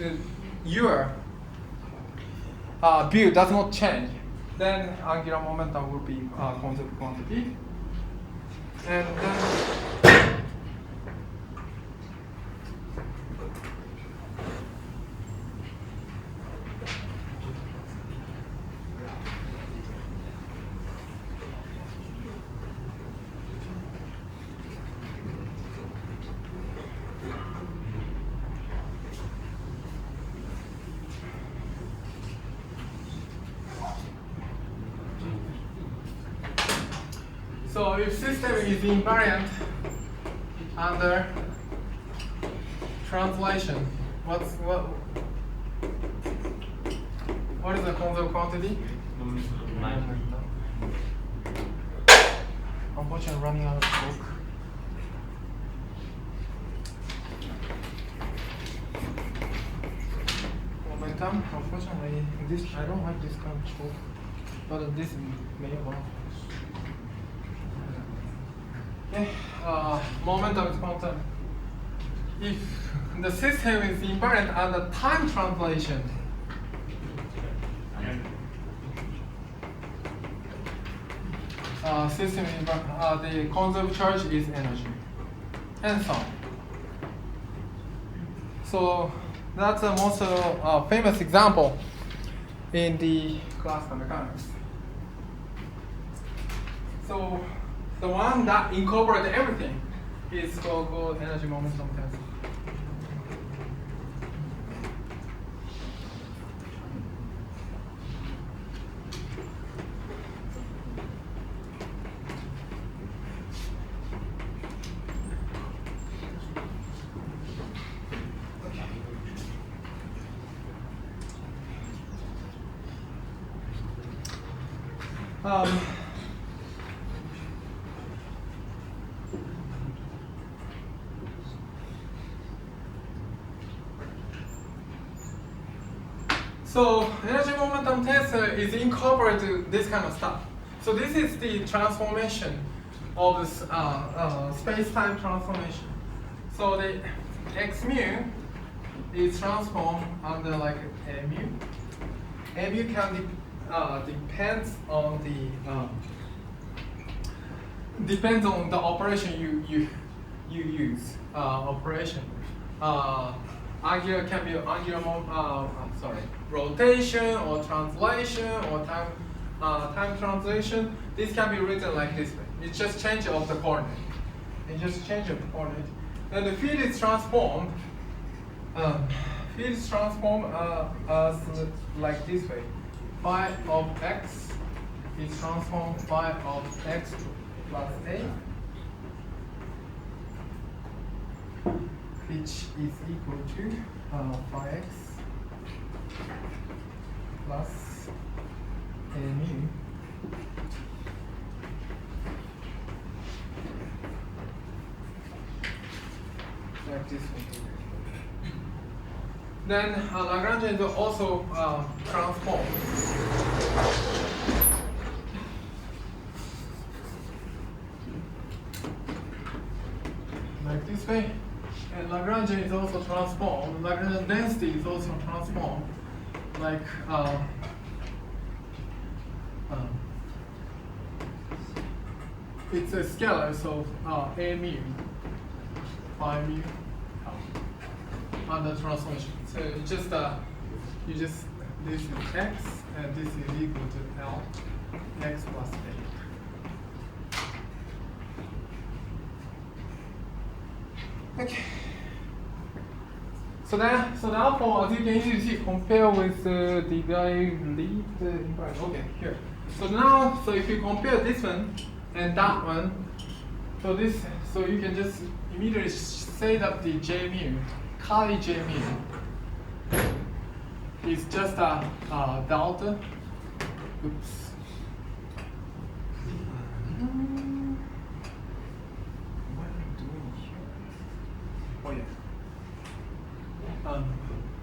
your view does not change, then angular momentum will be conserved quantity. And then so if system is invariant under translation, what is the conserved quantity? Unfortunately, I'm running out of book. Momentum. Unfortunately, this I don't have this kind of book, but this may well. Okay, momentum is constant. If the system is invariant under time translation, system the conserved charge is energy, and so on. So that's the most famous example in the classical mechanics. So the one that incorporates everything is called energy momentum tensor. So energy momentum tensor is incorporated this kind of stuff. So this is the transformation of this space-time transformation. So the x mu is transformed under like a mu. A mu can depends on the operation you use. Operation. Angular can be rotation or translation or time translation. This can be written like this way. It's just change of the coordinate. It's just change of the coordinate. And the field is transformed. As like this way. Phi of x is transformed phi of x plus a, which is equal to phi x plus a mu like this way. Then Lagrangian is also transformed. Like this way. And Lagrangian is also transformed. Lagrangian density is also transformed. Like it's a scalar, so a mu, phi mu, under transformation. So it's just this is x, and this is equal to L, x plus a. Okay. So therefore, as you can easily see, compare with the guy lead. Okay, here. So if you compare this one and that one, so you can just immediately say that the J mu, Kali J mu, is just a delta. Oops. What am I doing here? Oh yeah.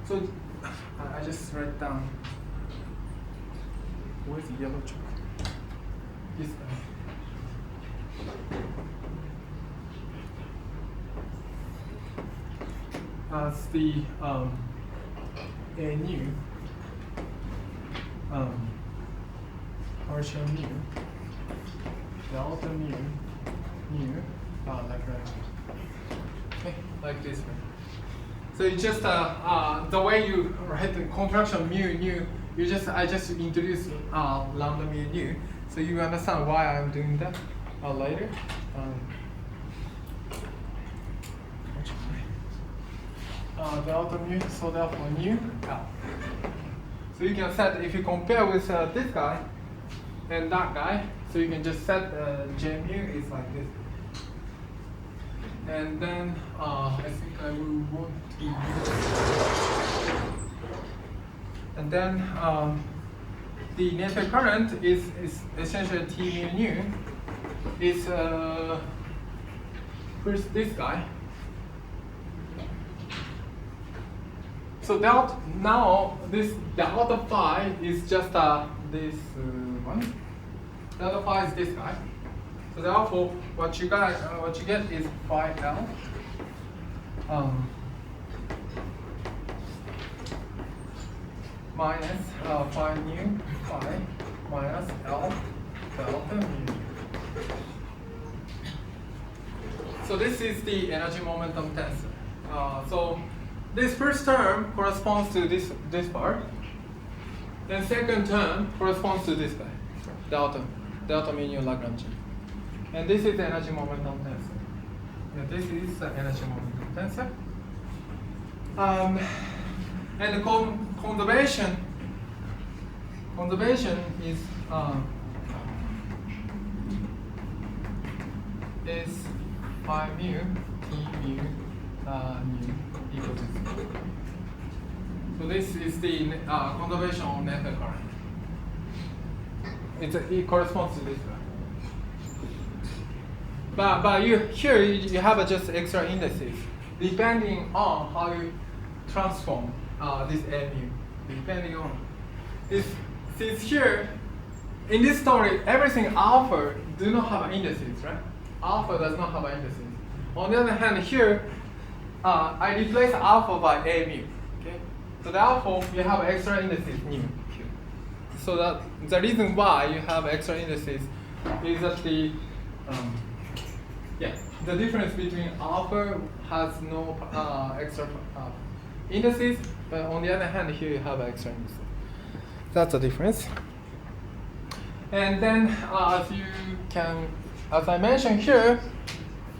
So I just write down. Where's the yellow chalk? This guy. As the a nu partial mu delta mu okay, like this way. So it's just the way you write the contraction mu nu. I just introduce lambda mu nu, so you understand why I'm doing that later. Delta mu, so therefore nu L. So you can set, if you compare with this guy and that guy, so you can just set J mu is like this. And then I think I will want to use. And then the Noether current is essentially T mu nu. Is first this guy. So now this delta phi is just this one. Delta phi is this guy. So therefore, what you get is phi L. Minus phi nu phi minus L delta mu. So this is the energy momentum tensor. So this first term corresponds to this part. Then second term corresponds to this guy, delta mu nu Lagrangian. And this is the energy momentum tensor. Yeah, this is the energy momentum tensor. And the conservation is phi mu T mu nu equal to 0. So this is the conservation of Noether current. It corresponds to this one. But here you have just extra indices depending on how you transform this A mu. Depending on this, since here in this story everything alpha do not have indices, right? Alpha does not have indices. On the other hand, here I replace alpha by A mu. Okay, so therefore you have extra indices mu here. so that the reason why you have extra indices is that the the difference between alpha has no extra indices, but on the other hand, here you have extra indices. That's the difference. And then, as I mentioned here,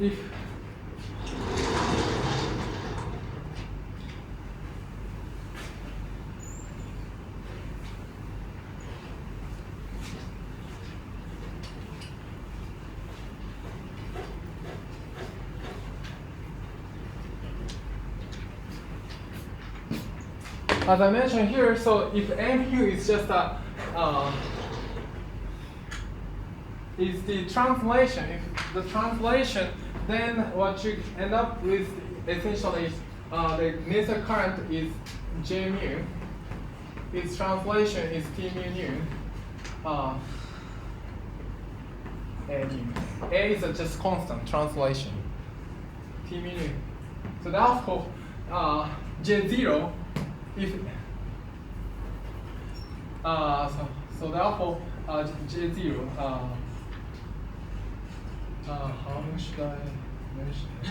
if as I mentioned here, so if mu is just a is the translation. If the translation, then what you end up with essentially the Noether current is J mu. Its translation is T mu nu. A mu. A is just constant translation. T mu nu. So therefore, J0. If so therefore J0. How should I mention it?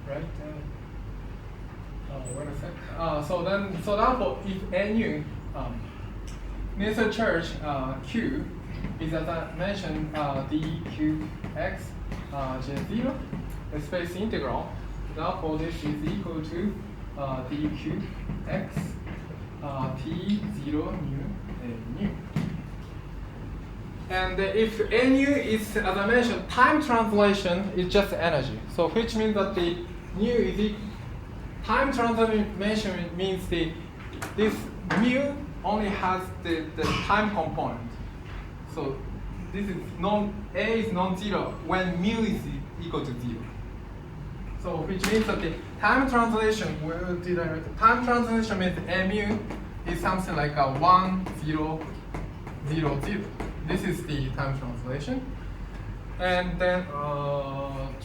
Right? Wait a sec. So therefore, if nu Noether charge Q is, as I mentioned, dqx J0, the space integral. Therefore, this is equal to dqx T0 nu. And if nu is, as I mentioned, time translation is just energy. So which means that the nu is the time transformation means this mu only has the time component. So this is A is non-zero when mu is equal to 0. So which means that the time translation, where did I write it? Time translation means mu is something like a 1, 0, 0, 0. This is the time translation. And then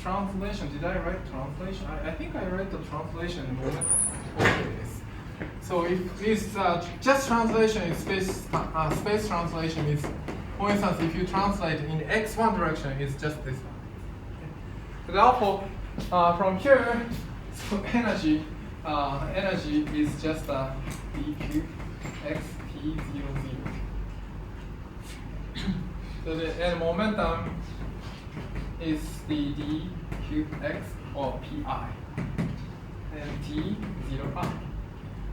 translation, did I write translation? I think I write the translation in the moment. Okay, yes. So if it's just translation is space translation is, for instance, if you translate in x1 direction, it's just this one. Okay. So therefore, from here, so energy is just dq x p 0, 0. So and momentum is the dqx or pi and t 0 pi.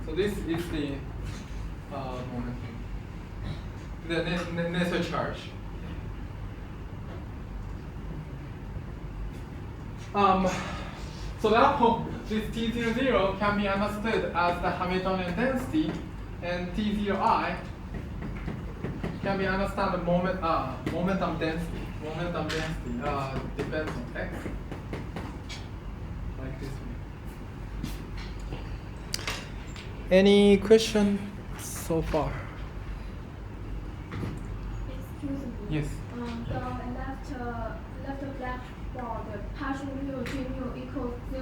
So this is the momentum, the Noether charge. So therefore, this T00 can be understood as the Hamiltonian density, and T0I can be understood the momentum density. Momentum density depends on x, like this way. Any question so far? Excuse me. Yes. The left blackboard, the partial mu G mu equals 0.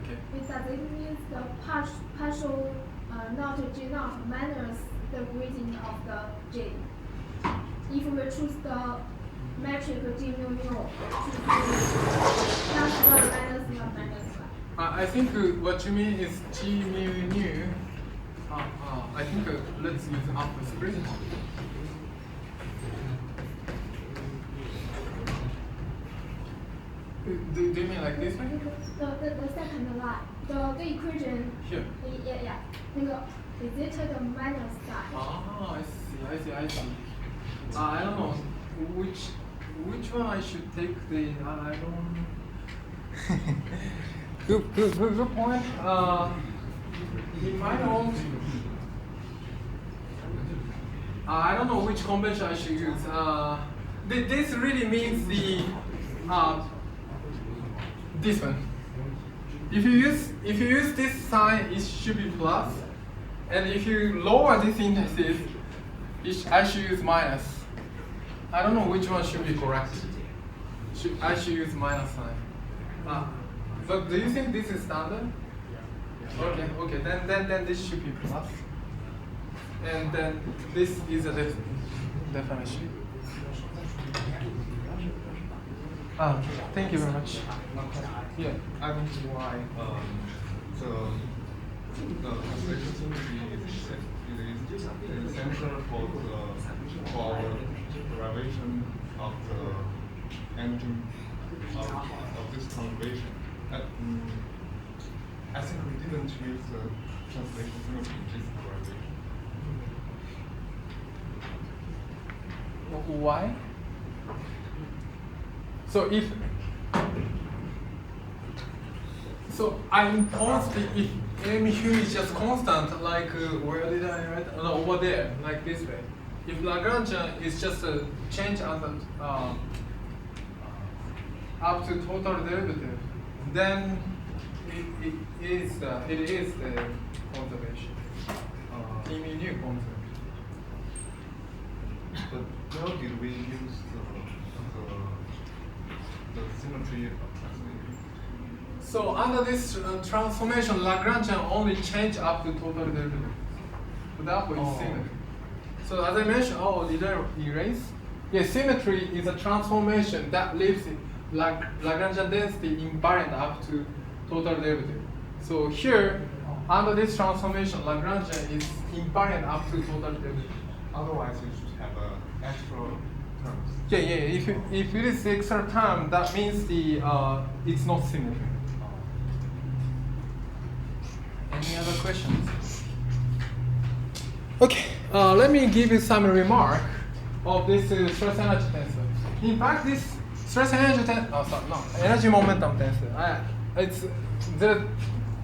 Okay. Does it mean the partial not G naught minus the gradient of the J? If we choose the metric G mu nu, plus 1 minus 1 minus 1. I think what you mean is G mu nu. I think let's use upper screen. Do you mean like this one? The second line, the equation. Here. Yeah. Is it the minus sign? I see. I don't know which one I should take. I don't. Good point. In my own, I don't know which convention I should use. This really means the this one. If you use this sign, it should be plus, and if you lower this indices, I should use minus. I don't know which one should be correct. I should use minus sign. But do you think this is standard? Okay. Then this should be plus. and then this is a definition. Thank you very much. Yeah. I don't see why the translation is essential for our derivation of the engine of this conservation. I think we didn't use the translation symmetry in this derivation. Why? So I impose if m mu is just constant, like where did I write? No, over there, like this way. If Lagrangian is just a change as a up to total derivative, then it is the conservation. T mu nu conservation. But where did we use the symmetry translation? So under this transformation, Lagrangian only change up to total derivative. So therefore it's symmetry. So as I mentioned, did I erase? Yeah, symmetry is a transformation that leaves Lagrangian density invariant up to total derivative. So here, under this transformation, Lagrangian is invariant up to total derivative. Otherwise, you should have extra terms. Yeah. If it is extra term, that means it's not symmetry. Any other questions? Okay, let me give you some remark of this stress energy tensor. In fact, this stress energy tensor, energy momentum tensor.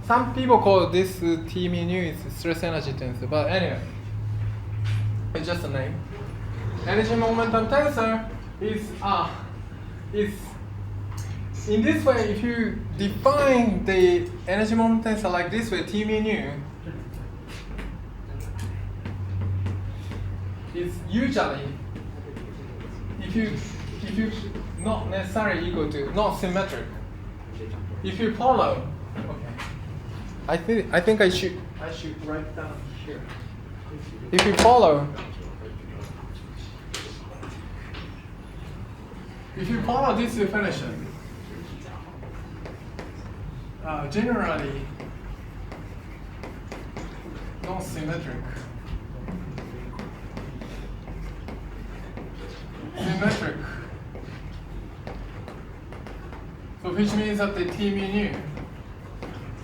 Some people call this T mu nu is stress energy tensor, but anyway, it's just a name. Energy momentum tensor is in this way. If you define the energy momentum tensor like this way, T mu nu is usually, if you not necessarily equal to, not symmetric. If you follow, okay, I think I should write down here. If you follow this definition, generally non-symmetric. Symmetric. So which means that the T mu nu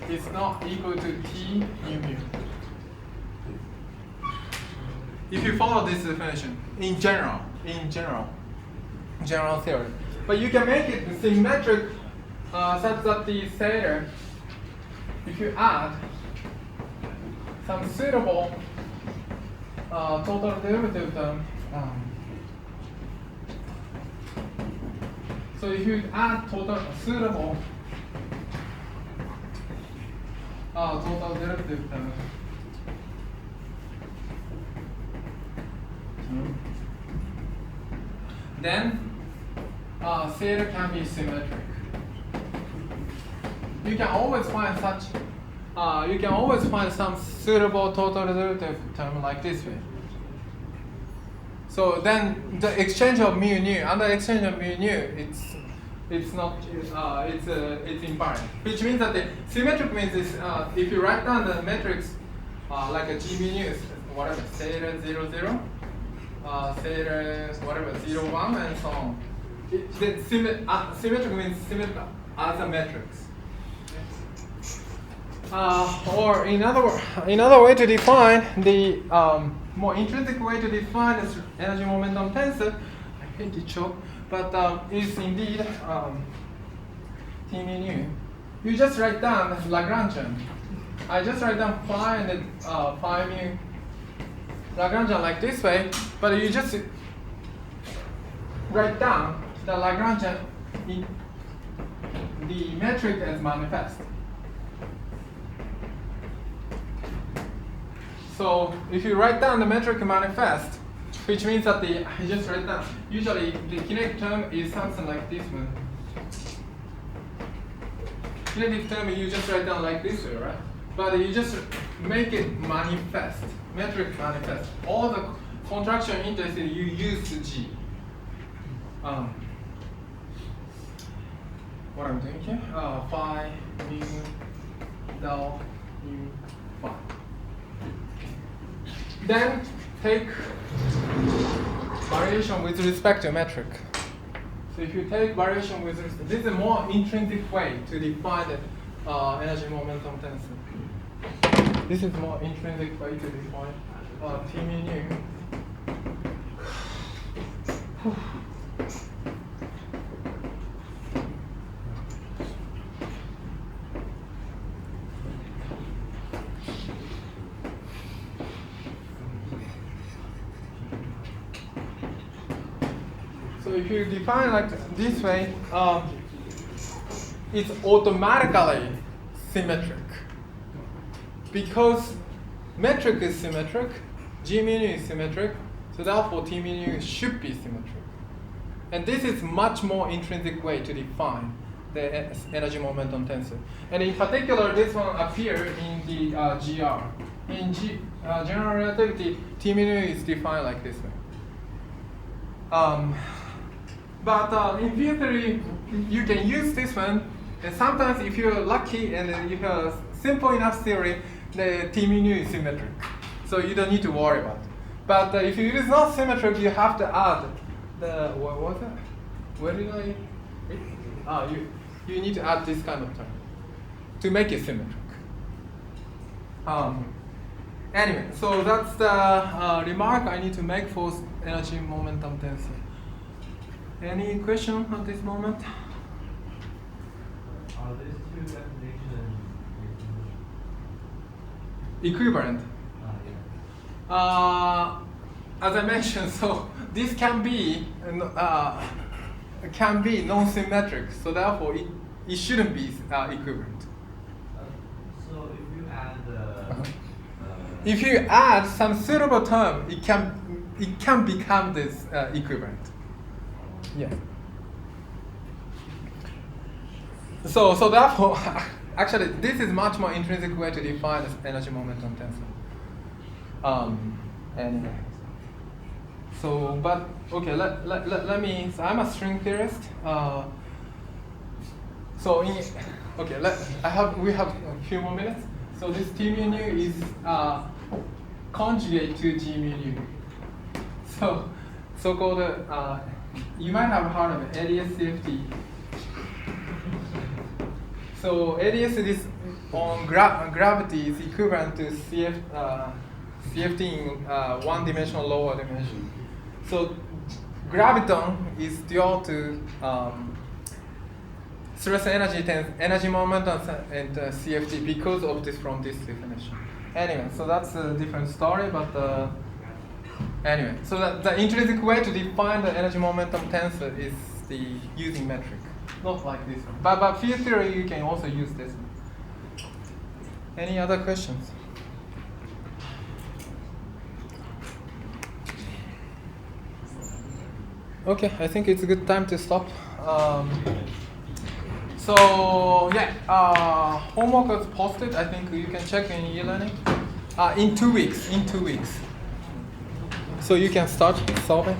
is not equal to T mu mu. If you follow this definition in general theory, but you can make it symmetric such that the theta, if you add some suitable total derivative term. So if you add suitable total derivative term, then theta can be symmetric. You can always find some suitable total derivative term like this way. So then the exchange of mu nu, under exchange of mu nu, it's invariant. Which means that the symmetric means is if you write down the matrix like a G mu nu is whatever theta 0 0, theta whatever 0 1 and so on. Symmetric means symmetric as a matrix. Or another way to define the more intrinsic way to define this energy momentum tensor, I hate to choke, but is indeed T mu nu. You just write down Lagrangian. I just write down phi and phi mu Lagrangian like this way, but you just write down the Lagrangian in the metric as manifest. So if you write down the metric manifest, which means that I just write down, usually the kinetic term is something like this one. Kinetic term you just write down like this way, right? but you just make it manifest, metric manifest. All the contraction indices you use G. What I'm doing here, phi, mu, del, mu, phi. Then take variation with respect to metric. So if you take variation with respect, this is a more intrinsic way to define the energy momentum tensor. This is more intrinsic way to define T mu nu. So if you define like this way, it's automatically symmetric. Because metric is symmetric, G mu nu is symmetric, so therefore T mu nu should be symmetric. And this is much more intrinsic way to define the energy momentum tensor. And in particular, this one appears in the GR. In general relativity, T mu nu is defined like this way. But in field theory, you can use this one. And sometimes if you're lucky and you have a simple enough theory, the T mu nu is symmetric. So you don't need to worry about it. But if it is not symmetric, you have to add the, what was it? Where did I read? You need to add this kind of term to make it symmetric. Anyway, so that's the remark I need to make for energy momentum tensor. Any question at this moment? Are these two definitions Equivalent. yeah. As I mentioned, so this can be non-symmetric. So therefore, it shouldn't be equivalent. So if you add If you add some suitable term, it can become this equivalent. Yeah. So therefore, actually, this is much more intrinsic way to define this energy momentum tensor. Anyway. So, but okay, let me. So I'm a string theorist. We have a few more minutes. So this T mu nu is conjugate to G mu nu. So called you might have heard of it, ADS CFT. So ADS is on gravity is equivalent to CFT in one-dimensional lower dimension. So graviton is due to stress energy momentum and CFT because of this from this definition. Anyway, so that's a different story, but anyway, so the intrinsic way to define the energy momentum tensor is the using metric, not like this one. But field theory, you can also use this one. Any other questions? Okay, I think it's a good time to stop. So yeah, homework is posted. I think you can check in e-learning in 2 weeks. So you can start solving.